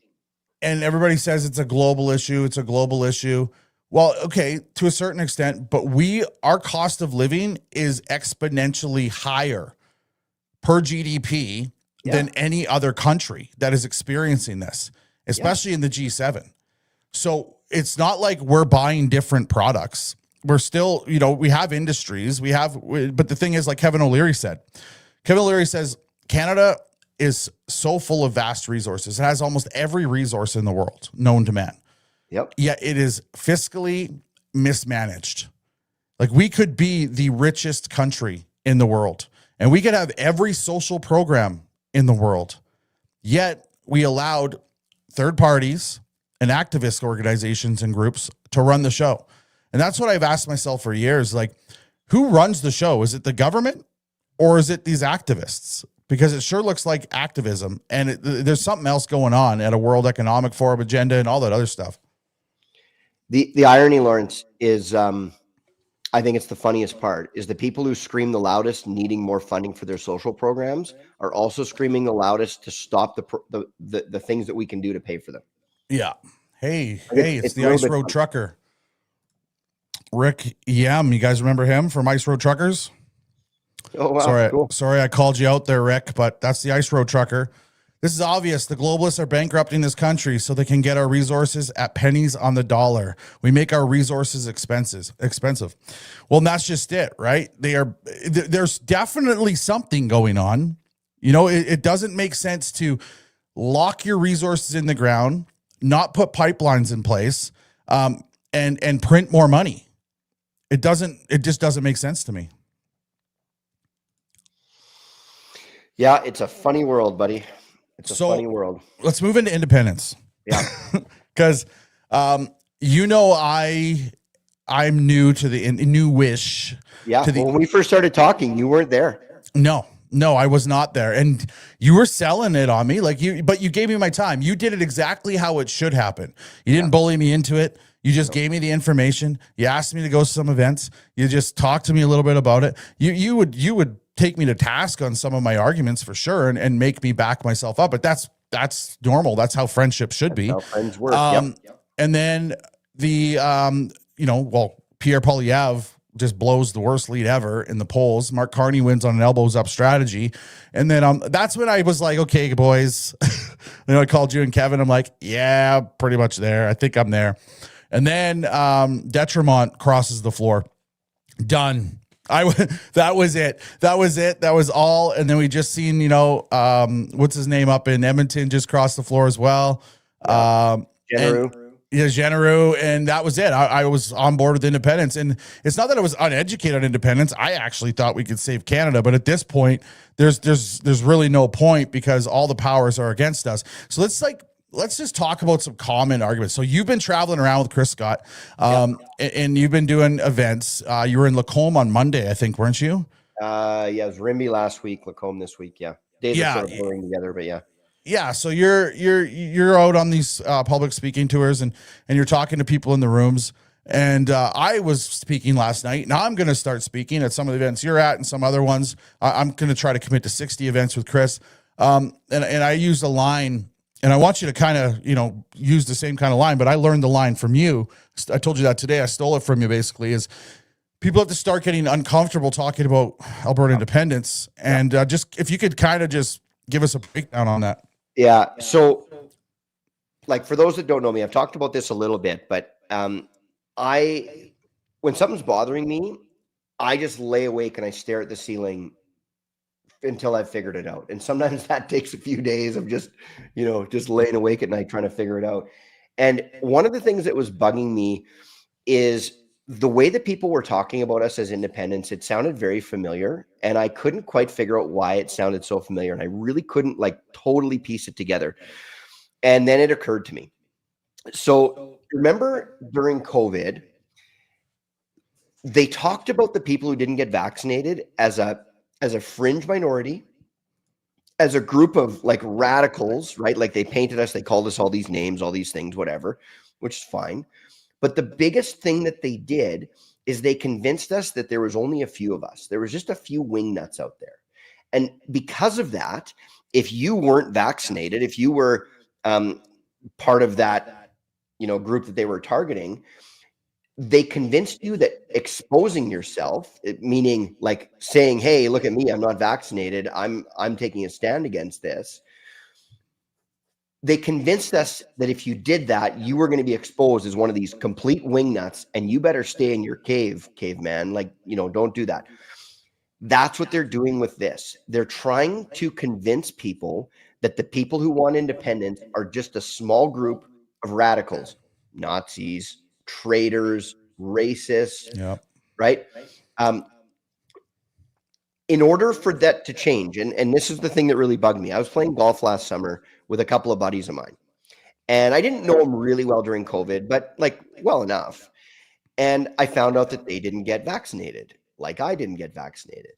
And everybody says it's a global issue. It's a global issue. Well, okay, to a certain extent, but our cost of living is exponentially higher per GDP than any other country that is experiencing this, especially in the G7. So it's not like we're buying different products. We're still, we have industries, but the thing is, like Kevin O'Leary said, says Canada is so full of vast resources. It has almost every resource in the world known to man. Yep. Yet it is fiscally mismanaged. Like, we could be the richest country in the world and we could have every social program in the world. Yet we allowed third parties and activist organizations and groups to run the show. And that's what I've asked myself for years. Like, who runs the show? Is it the government or is it these activists? Because it sure looks like activism, and there's something else going on at a World Economic Forum agenda and all that other stuff. The irony, Lawrence, is I think it's the funniest part, is the people who scream the loudest needing more funding for their social programs are also screaming the loudest to stop the things that we can do to pay for them. Yeah. Hey, it's the Ice Road Trucker. Rick Yam, you guys remember him from Ice Road Truckers? Oh, wow. Sorry, I called you out there, Rick, but that's the Ice Road Trucker. This is obvious. The globalists are bankrupting this country so they can get our resources at pennies on the dollar. We make our resources expensive. Well, and that's just it, right? There's definitely something going on. It doesn't make sense to lock your resources in the ground, not put pipelines in place, and print more money. It just doesn't make sense to me. Yeah, it's a funny world, buddy. It's a funny world. Let's move into independence. Yeah. Because, I'm new to the newish. Yeah. When we first started talking, you weren't there. No, I was not there. And you were selling it on me but you gave me my time. You did it exactly how it should happen. You didn't bully me into it. You just gave me the information. You asked me to go to some events. You just talked to me a little bit about it. You would take me to task on some of my arguments for sure and make me back myself up. But that's normal. That's how friendship should be. How friends work. And then Pierre Poilievre just blows the worst lead ever in the polls. Mark Carney wins on an elbows up strategy. And then that's when I was like, okay, boys, I called you and Kevin. I'm like, yeah, pretty much there. I think I'm there. And then Detremont crosses the floor. Done. That was it. That was all. And then we just seen, what's his name up in Edmonton just crossed the floor as well. Genereux. And that was it. I was on board with independence. And it's not that I was uneducated on independence. I actually thought we could save Canada. But at this point, there's really no point because all the powers are against us. So let's just talk about some common arguments. So you've been traveling around with Chris Scott, and you've been doing events. You were in Lacombe on Monday, I think, weren't you? It was Rimbey last week, Lacombe this week. Yeah. Days are sort of blurring together, but yeah. Yeah. So you're out on these public speaking tours and you're talking to people in the rooms. And I was speaking last night. Now I'm going to start speaking at some of the events you're at and some other ones. I'm going to try to commit to 60 events with Chris. And I used a line. And I want you to kind of, use the same kind of line, but I learned the line from you. I told you that today. I stole it from you, basically, is people have to start getting uncomfortable talking about Alberta independence. And just if you could kind of just give us a breakdown on that. Yeah. So, for those that don't know me, I've talked about this a little bit, but when something's bothering me, I just lay awake and I stare at the ceiling until I've figured it out. And sometimes that takes a few days of just laying awake at night trying to figure it out. And one of the things that was bugging me is the way that people were talking about us as independents. It sounded very familiar, and I couldn't quite figure out why it sounded so familiar. And I really couldn't like totally piece it together. And then it occurred to me. So remember during COVID, they talked about the people who didn't get vaccinated as a fringe minority, as a group of like radicals, right? Like they painted us, they called us all these names, all these things, whatever, which is fine. But the biggest thing that they did is they convinced us that there was only a few of us. There was just a few wingnuts out there. And because of that, if you weren't vaccinated, if you were part of that, group that they were targeting, they convinced you that exposing yourself, meaning like saying, hey, look at me, I'm not vaccinated, I'm taking a stand against this. They convinced us that if you did that, you were going to be exposed as one of these complete wingnuts, and you better stay in your caveman. Like, don't do that. That's what they're doing with this. They're trying to convince people that the people who want independence are just a small group of radicals, Nazis, traitors, racists, right? In order for that to change, and this is the thing that really bugged me. I was playing golf last summer with a couple of buddies of mine, and I didn't know them really well during COVID, but like well enough. And I found out that they didn't get vaccinated, like I didn't get vaccinated.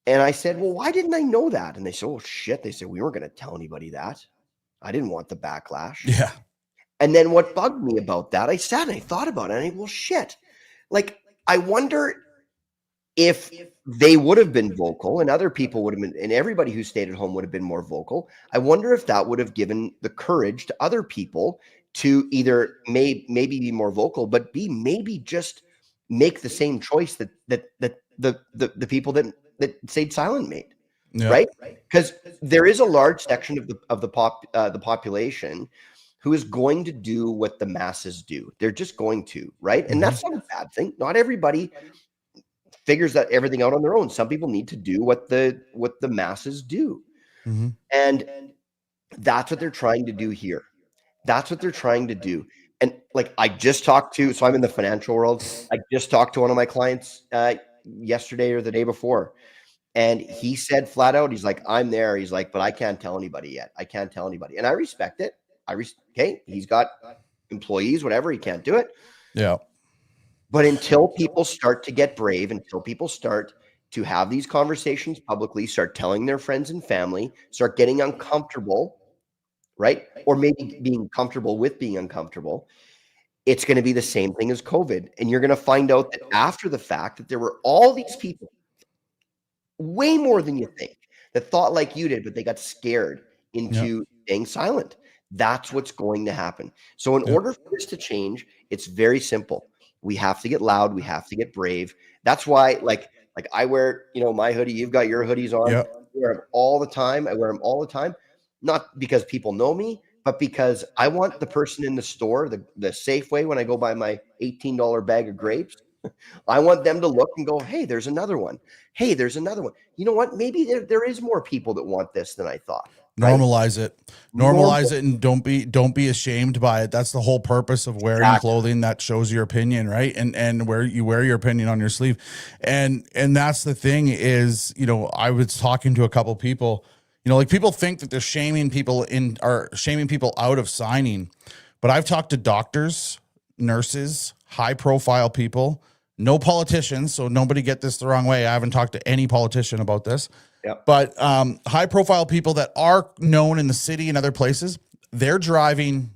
And I said, well, why didn't I know that? And they said, oh shit. They said, we weren't going to tell anybody that. I didn't want the backlash. Yeah. And then what bugged me about that, I sat and I thought about it, and I well, shit. Like, I wonder if they would have been vocal and other people would have been, and everybody who stayed at home would have been more vocal. I wonder if that would have given the courage to other people to either maybe be more vocal, but maybe just make the same choice that the people that stayed silent made, right? Because there is a large section of the population who is going to do what the masses do. They're just going to, right? And that's not a bad thing. Not everybody figures that everything out on their own. Some people need to do what the masses do. And that's what they're trying to do here. That's what they're trying to do. And like, I just talked to, so I'm in the financial world. I just talked to one of my clients yesterday or the day before. And he said flat out, he's like, I'm there. He's like, but I can't tell anybody yet. I can't tell anybody. And I respect it. Okay, he's got employees, whatever, he can't do it. Yeah. But until people start to get brave, until people start to have these conversations publicly, start telling their friends and family, start getting uncomfortable, right? Or maybe being comfortable with being uncomfortable, it's going to be the same thing as COVID. And you're going to find out that after the fact that there were all these people, way more than you think, that thought like you did, but they got scared into staying silent. That's what's going to happen. So in order for this to change, it's very simple. We have to get loud. We have to get brave. That's why, like I wear, my hoodie. You've got your hoodies on. I wear them all the time. Not because people know me, but because I want the person in the store, the Safeway, when I go buy my $18 bag of grapes, I want them to look and go, hey, there's another one. Hey, there's another one. You know what? Maybe there is more people that want this than I thought. Normalize it. Normalize it, and don't be ashamed by it. That's the whole purpose of wearing clothing that shows your opinion, right? And where you wear your opinion on your sleeve. And that's the thing is, I was talking to a couple people, like people think that they're shaming people out of signing. But I've talked to doctors, nurses, high profile people, no politicians. So nobody get this the wrong way. I haven't talked to any politician about this. Yep. But high profile people that are known in the city and other places, they're driving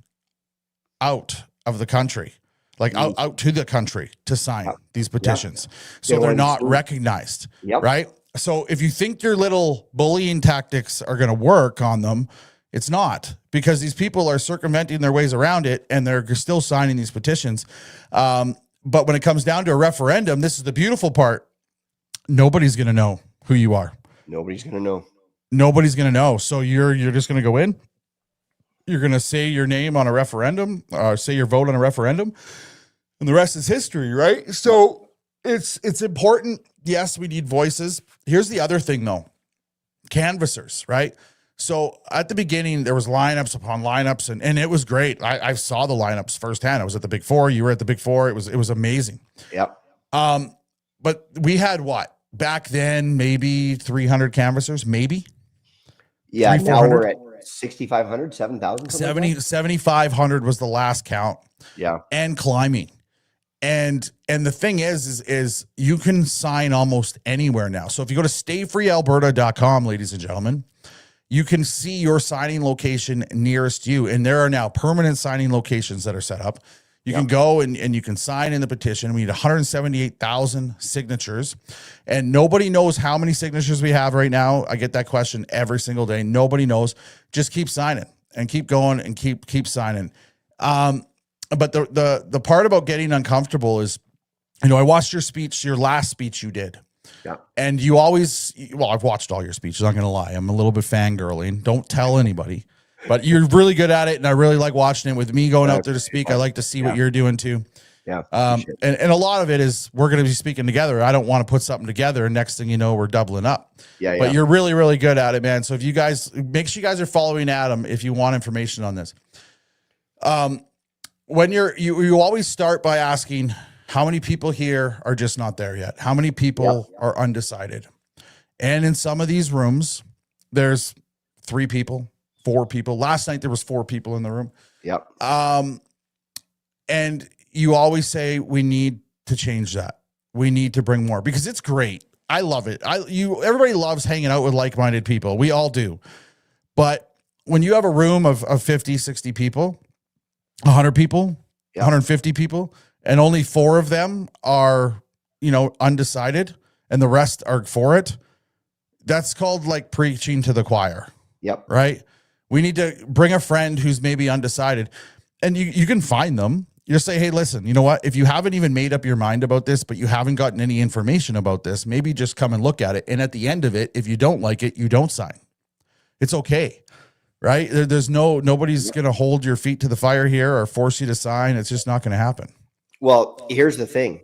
out of the country, like out to the country to sign these petitions. So they're not recognized, right? So if you think your little bullying tactics are going to work on them, it's not, because these people are circumventing their ways around it and they're still signing these petitions. But when it comes down to a referendum, this is the beautiful part. Nobody's going to know who you are. Nobody's going to know. Nobody's going to know. So you're just going to go in. You're going to say your name on a referendum, say your vote on a referendum, and the rest is history, right? So it's important. Yes, we need voices. Here's the other thing, though. Canvassers, right? So at the beginning, there was lineups upon lineups, and it was great. I saw the lineups firsthand. I was at the Big Four. You were at the Big Four. It was amazing. Yep. But we had what back then? Maybe 300 canvassers, maybe. Yeah. 300, now 400? we're at 6,500, 7,000. 7,500 was the last count. Yeah. And climbing. And the thing is you can sign almost anywhere now. So if you go to stayfreealberta.com, ladies and gentlemen, you can see your signing location nearest you. And there are now permanent signing locations that are set up. You can go and you can sign in the petition. We need 178,000 signatures, and nobody knows how many signatures we have right now. I get that question every single day. Nobody knows. Just keep signing and keep going and keep signing. But the part about getting uncomfortable is, I watched your last speech you did. Yeah. And you always, I've watched all your speeches. I'm not going to lie. I'm a little bit fangirling. Don't tell anybody, but you're really good at it. And I really like watching it. With me going out there to speak, I like to see what you're doing too. Yeah. And a lot of it is we're going to be speaking together. I don't want to put something together, and next thing you know, we're doubling up. Yeah. But you're really, really good at it, man. So if you guys, make sure you guys are following Adam if you want information on this. When you always start by asking, how many people here are just not there yet? How many people are undecided? And in some of these rooms, there's 3 people, 4 people. Last night, there was 4 people in the room. Yep. And you always say, we need to change that. We need to bring more, because it's great. I love it. Everybody loves hanging out with like-minded people. We all do. But when you have a room of 50, 60 people, 100 people, 150 people, and only 4 of them are, undecided, and the rest are for it, that's called like preaching to the choir. Yep. Right? We need to bring a friend who's maybe undecided, and you can find them. You just say, hey, listen, you know what? If you haven't even made up your mind about this, but you haven't gotten any information about this, maybe just come and look at it. And at the end of it, if you don't like it, you don't sign. It's okay. Right? There's nobody's going to hold your feet to the fire here or force you to sign. It's just not going to happen. Well, here's the thing.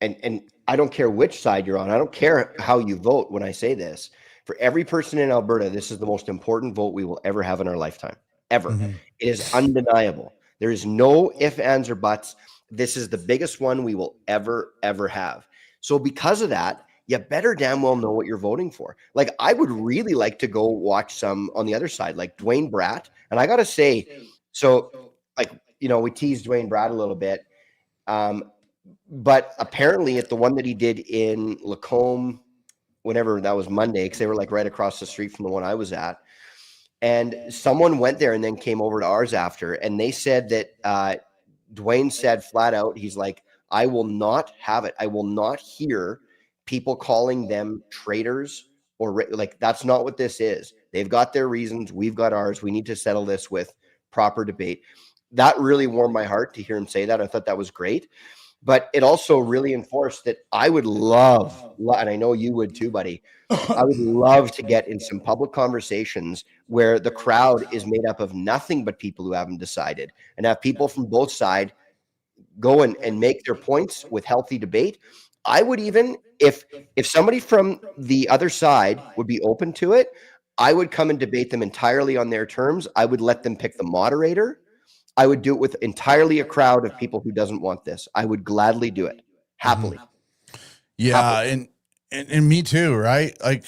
And I don't care which side you're on. I don't care how you vote when I say this. For every person in Alberta, this is the most important vote we will ever have in our lifetime. Ever. Mm-hmm. It is undeniable. There is no ifs, ands, or buts. This is the biggest one we will ever have. So because of that, you better damn well know what you're voting for. Like, I would really like to go watch some on the other side, like Dwayne Bratt. And I got to say, so like, we teased Dwayne Bratt a little bit. But apparently at the one that he did in Lacombe, whenever that was Monday, because they were like right across the street from the one I was at. And someone went there and then came over to ours after. And they said that Dwayne said flat out, he's like, I will not have it. I will not hear people calling them traitors or like, that's not what this is. They've got their reasons. We've got ours. We need to settle this with proper debate. That really warmed my heart to hear him say that. I thought that was great. But it also really enforced that I would love, and I know you would too, buddy, I would love to get in some public conversations where the crowd is made up of nothing but people who haven't decided, and have people from both sides go and make their points with healthy debate. I would even, if somebody from the other side would be open to it, I would come and debate them entirely on their terms. I would let them pick the moderator. I would do it with entirely a crowd of people who doesn't want this. I would gladly do it happily. Yeah. Happily. And me too. Right. Like,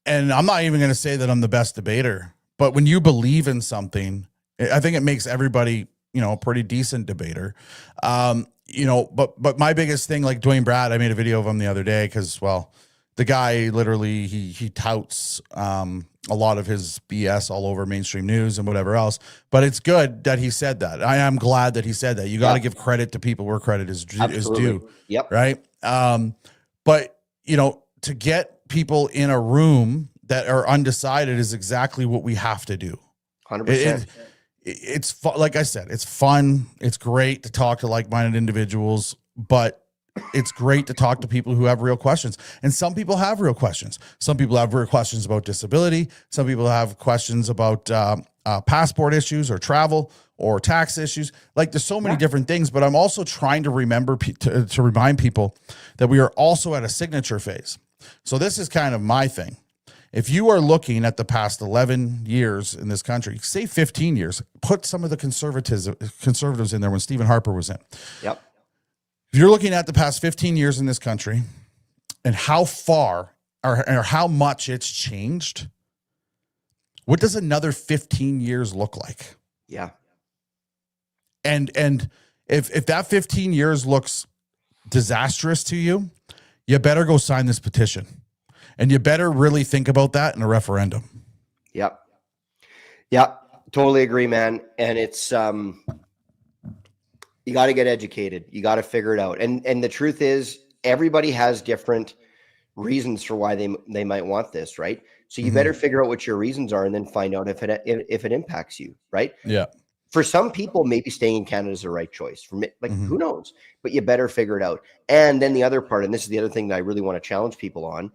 and I'm not even going to say that I'm the best debater, but when you believe in something, I think it makes everybody, a pretty decent debater. But my biggest thing, like Dwayne Bratt, I made a video of him the other day because, well, the guy literally, he touts a lot of his BS all over mainstream news and whatever else. But it's good that he said that. I am glad that he said that. You got to give credit to people where credit is due. Yep. Right. But, to get people in a room that are undecided is exactly what we have to do. 100%. It's fun. Like I said, it's fun. It's great to talk to like-minded individuals, but it's great to talk to people who have real questions. And some people have real questions. Some people have real questions about disability. Some people have questions about passport issues or travel or tax issues. Like, there's so many different things, but I'm also trying to remember to remind people that we are also at a signature phase. So this is kind of my thing. If you are looking at the past 11 years in this country, say 15 years, put some of the conservatives in there when Stephen Harper was in. Yep. If you're looking at the past 15 years in this country and how far or how much it's changed, what does another 15 years look like? Yeah. And if that 15 years looks disastrous to you, you better go sign this petition. And you better really think about that in a referendum. Yep. Yep. Totally agree, man. And it's you got to get educated. You got to figure it out. And the truth is, everybody has different reasons for why they might want this, right? So you better figure out what your reasons are and then find out if it impacts you, right? Yeah. For some people, maybe staying in Canada is the right choice. For me, like, who knows? But you better figure it out. And then the other part, and this is the other thing that I really want to challenge people on,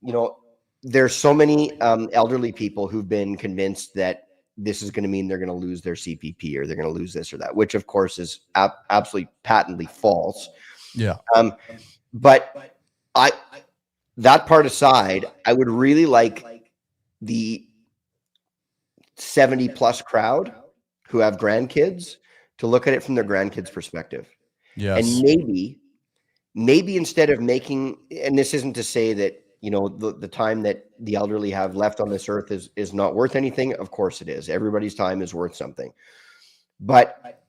you know, there's so many elderly people who've been convinced that this is going to mean they're going to lose their CPP or they're going to lose this or that, which of course is absolutely patently false. Yeah. But that part aside, I would really like the 70 plus crowd who have grandkids to look at it from their grandkids' perspective. Yes. And maybe instead of making, and this isn't to say that, you know, the time that the elderly have left on this earth is not worth anything. Of course it is. Everybody's time is worth something. But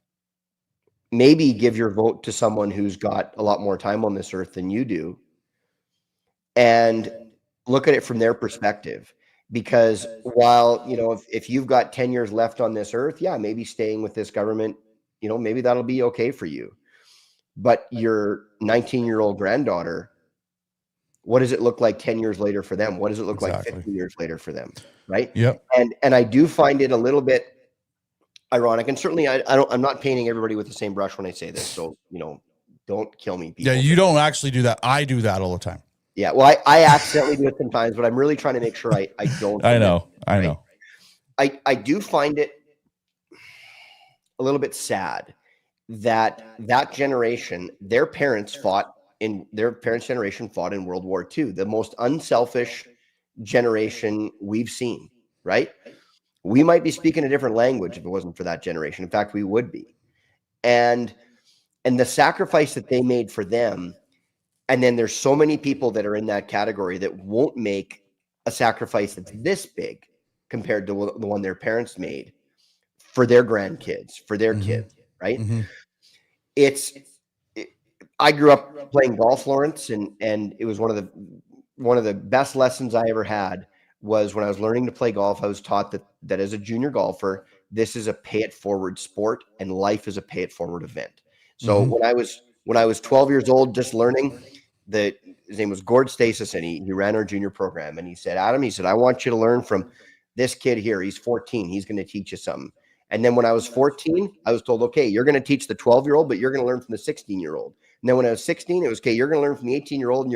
maybe give your vote to someone who's got a lot more time on this earth than you do and look at it from their perspective. Because while, you know, if you've got 10 years left on this earth, yeah, maybe staying with this government, you know, maybe that'll be okay for you. But your 19-year-old granddaughter, what does it look like 10 years later for them? What does it look like 50 years later for them? Right. Yep. And I do find it a little bit ironic. And certainly I'm not painting everybody with the same brush when I say this. So, you know, don't kill me, people. Yeah. You don't actually do that. I do that all the time. Yeah. Well, I accidentally do it sometimes, but I'm really trying to make sure I don't. I know. I know. I do find it a little bit sad that generation, their parents generation fought in World War II, the most unselfish generation we've seen, right? We might be speaking a different language if it wasn't for that generation. In fact, we would be. And the sacrifice that they made for them, and then there's so many people that are in that category that won't make a sacrifice that's this big compared to the one their parents made for their grandkids, for their kids, right? I grew up playing golf, Lawrence, and it was one of the best lessons I ever had was when I was learning to play golf. I was taught that as a junior golfer, this is a pay it forward sport and life is a pay it forward event. So when I was 12 years old, just learning, his name was Gord Stasis, and he ran our junior program. And he said, Adam, he said, I want you to learn from this kid here. He's 14. He's going to teach you something. And then when I was 14, I was told, okay, you're going to teach the 12-year-old, but you're going to learn from the 16-year-old. And then when I was 16, it was, okay, you're going to learn from the 18-year-old,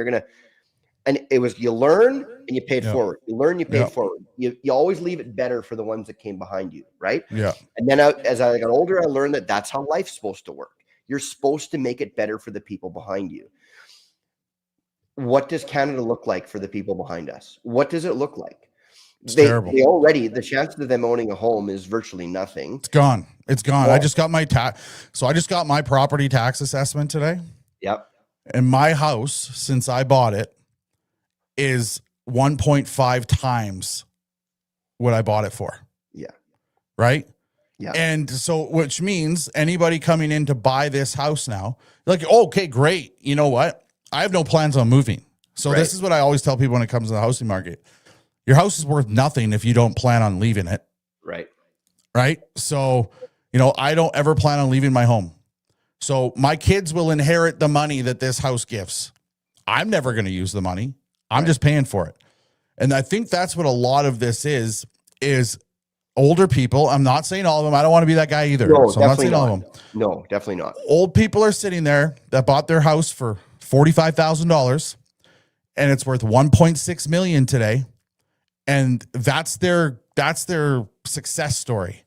and it was, you learn and you pay it forward. You learn, you pay it forward. You always leave it better for the ones that came behind you, right? Yeah. And then as I got older, I learned that that's how life's supposed to work. You're supposed to make it better for the people behind you. What does Canada look like for the people behind us? What does it look like? They already, the chance of them owning a home is virtually nothing. It's gone. It's gone. Well, I just got my property tax assessment today. Yep. And my house, since I bought it, is 1.5 times what I bought it for. Yeah. Right? Yeah. And so, which means anybody coming in to buy this house now, like, oh, okay, great. You know what? I have no plans on moving. So this is what I always tell people when it comes to the housing market. Your house is worth nothing if you don't plan on leaving it. Right. Right. So, you know, I don't ever plan on leaving my home. So my kids will inherit the money that this house gives. I'm never going to use the money. I'm just paying for it. And I think that's what a lot of this is older people. I'm not saying all of them. I don't want to be that guy either. No, so I'm not saying all of them. No, definitely not. Old people are sitting there that bought their house for $45,000 and it's worth $1.6 million today. And that's their success story,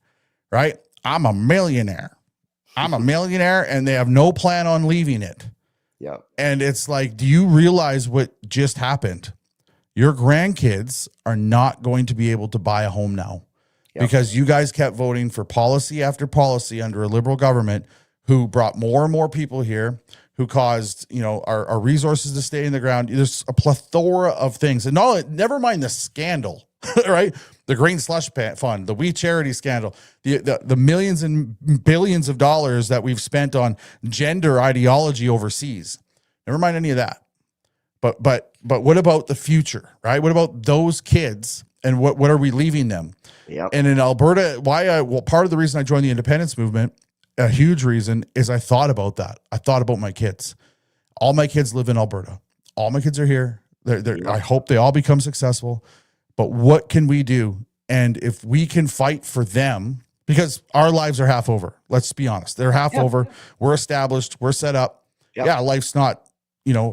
right? I'm a millionaire. And they have no plan on leaving it. Yeah. And it's like, do you realize what just happened? Your grandkids are not going to be able to buy a home now because you guys kept voting for policy after policy under a liberal government who brought more and more people here, who caused, our resources to stay in the ground. There's a plethora of things. And never mind the scandal, right? The Green Slush Fund, the We Charity scandal, the millions and billions of dollars that we've spent on gender ideology overseas. Never mind any of that. But what about the future, right? What about those kids and what are we leaving them? Yeah. And in Alberta, part of the reason I joined the independence movement, a huge reason, is I thought about that. I thought about my kids. All my kids live in Alberta. All my kids are here. I hope they all become successful. But what can we do? And if we can fight for them, because our lives are half over. Let's be honest. They're half over. We're established. We're set up. Yep. Yeah, life's not,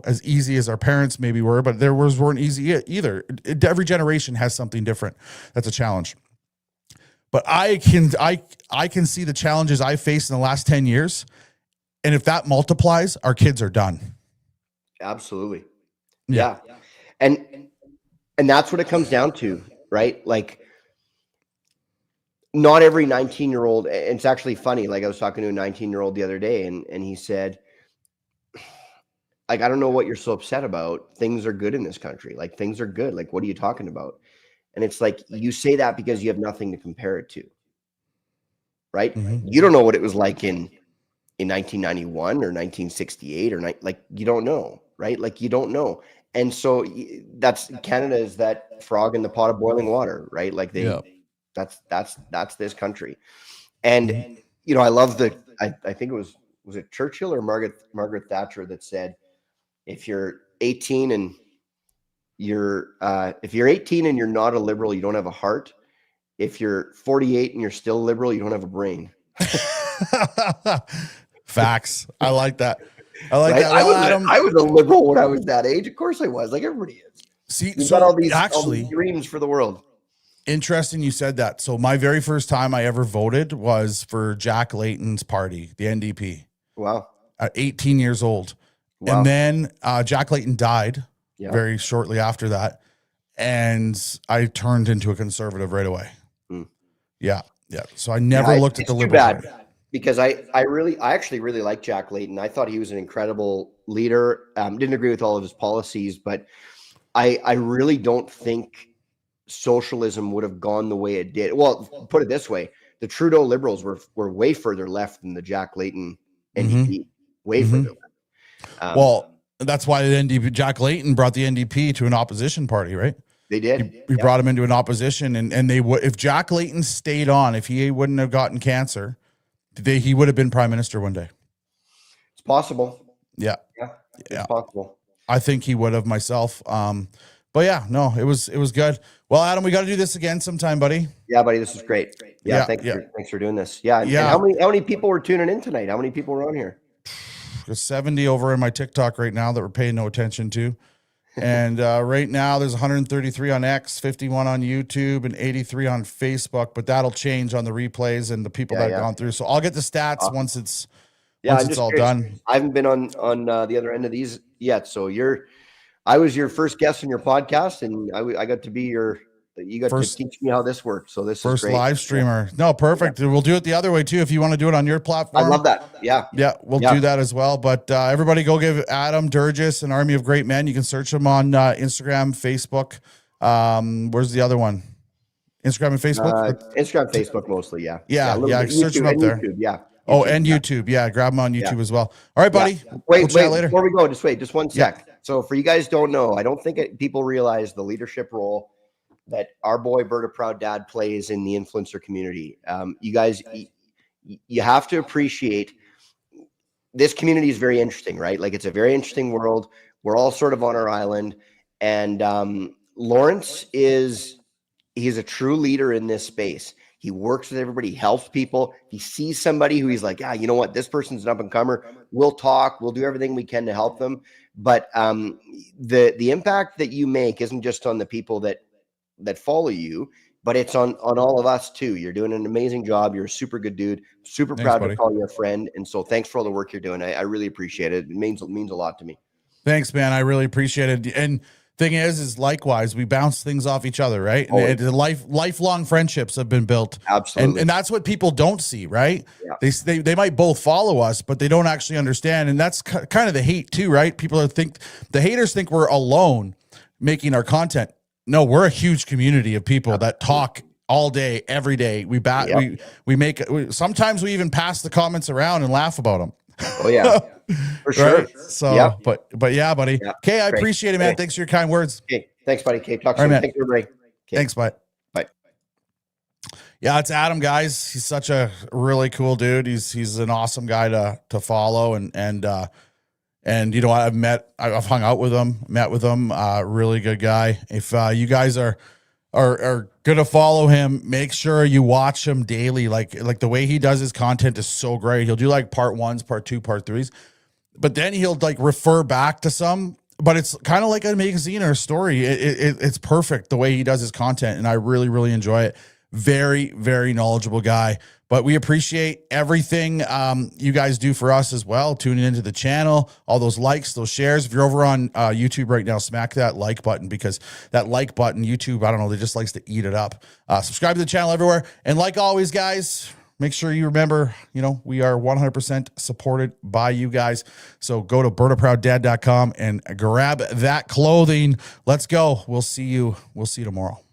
as easy as our parents maybe were, but theirs weren't easy either. Every generation has something different. That's a challenge. But I can see the challenges I faced in the last 10 years. And if that multiplies, our kids are done. Absolutely. Yeah. And that's what it comes down to, right? Like, not every 19-year-old, and it's actually funny. Like, I was talking to a 19-year-old the other day, and he said, like, I don't know what you're so upset about. Things are good in this country. Like, things are good. Like, what are you talking about? And it's like, you say that because you have nothing to compare it to, right? Mm-hmm. You don't know what it was like in 1991 or 1968 or like, you don't know, right? Like, you don't know. And so Canada is that frog in the pot of boiling water, right? Like that's this country. And, I love I think was it Churchill or Margaret Thatcher that said, if you're 18 and if you're 18 and you're not a liberal, you don't have a heart. If you're 48 and you're still liberal, you don't have a brain. Facts. I like that. Right? That. I was a liberal when I was that age. Of course I was. Like everybody is. See, you've got all these dreams for the world. Interesting you said that. So my very first time I ever voted was for Jack Layton's party, the NDP. Wow. At 18 years old. Wow. And then Jack Layton died very shortly after that. And I turned into a conservative right away. Yeah. So I never looked at the Liberal Party. Because I actually really like Jack Layton. I thought he was an incredible leader. Didn't agree with all of his policies, but I really don't think socialism would have gone the way it did. Well, put it this way. The Trudeau Liberals were way further left than the Jack Layton NDP. Way further left. Well, that's why Jack Layton brought the NDP to an opposition party, right? They did. He brought him into an opposition, and they would. If Jack Layton stayed on, if he wouldn't have gotten cancer, he would have been prime minister one day. It's possible. Yeah, it's possible. I think he would have myself. But yeah, no, it was good. Well, Adam, we got to do this again sometime, buddy. Yeah, buddy, this is great. Thanks for doing this. Yeah. And how many people were tuning in tonight? How many people were on here? There's 70 over in my TikTok right now that we're paying no attention to. And right now there's 133 on X, 51 on YouTube, and 83 on Facebook. But that'll change on the replays and the people that have gone through. So I'll get the stats once it's all done. I haven't been on the other end of these yet. So I was your first guest on your podcast, and I got to be you got to teach me how this works. So this first is great. Live streamer. No, perfect. We'll do it the other way too. If you want to do it on your platform. I love that. Yeah, we'll do that as well. But everybody go give Adam Durgis an Army of Great Men. You can search him on Instagram, Facebook. Where's the other one? Instagram and Facebook? Instagram, Facebook mostly. Yeah. Search him up there. YouTube, yeah. YouTube. Yeah. Grab him on YouTube as well. All right, buddy. Yeah. Wait, later. Before we go, just one sec. Yeah. So for you guys don't know, I don't think people realize the leadership role that our boy Berta Proud Dad plays in the influencer community. You guys, you have to appreciate this community is very interesting, right? Like it's a very interesting world. We're all sort of on our island. And Lawrence he's a true leader in this space. He works with everybody, helps people. He sees somebody who he's like, you know what? This person's an up and comer. We'll talk. We'll do everything we can to help them. But the impact that you make isn't just on the people that follow you, but it's on all of us too. You're doing an amazing job. You're a super good dude. Super proud to call you a friend. And so thanks for all the work you're doing. I really appreciate it. It means a lot to me. Thanks, man. I really appreciate it. And thing is likewise, we bounce things off each other, right? And Always. lifelong friendships have been built. Absolutely. And that's what people don't see, right? Yeah. They might both follow us, but they don't actually understand. And that's kind of the hate too, right? The haters think we're alone making our content. No, we're a huge community of people that talk all day, every day. Sometimes we even pass the comments around and laugh about them. Oh yeah, for sure. Right? So, but yeah, buddy. Yeah. Okay, I Great. appreciate it, man. Okay. Thanks for your kind words. Okay, thanks, buddy. Okay, talk All right, soon. man. Thanks, everybody. Okay. Thanks, bye. Bye. Yeah, it's Adam, guys. He's such a really cool dude. He's an awesome guy to follow, and you know, I've hung out with him, met with him. Really good guy. If you guys are gonna follow him, make sure you watch him daily. Like the way he does his content is so great. He'll do like part 1s, part 2, part 3s, but then he'll like refer back to some. But it's kind of like a magazine or a story. It's perfect the way he does his content, and I really, really enjoy it. Very, very knowledgeable guy. But we appreciate everything you guys do for us as well, tuning into the channel, all those likes, those shares. If you're over on YouTube right now, smack that like button, because that like button, YouTube, I don't know, they just likes to eat it up. Subscribe to the channel everywhere. And like always, guys, make sure you remember, you know, we are 100% supported by you guys. So go to bertaprouddad.com and grab that clothing. Let's go. We'll see you tomorrow.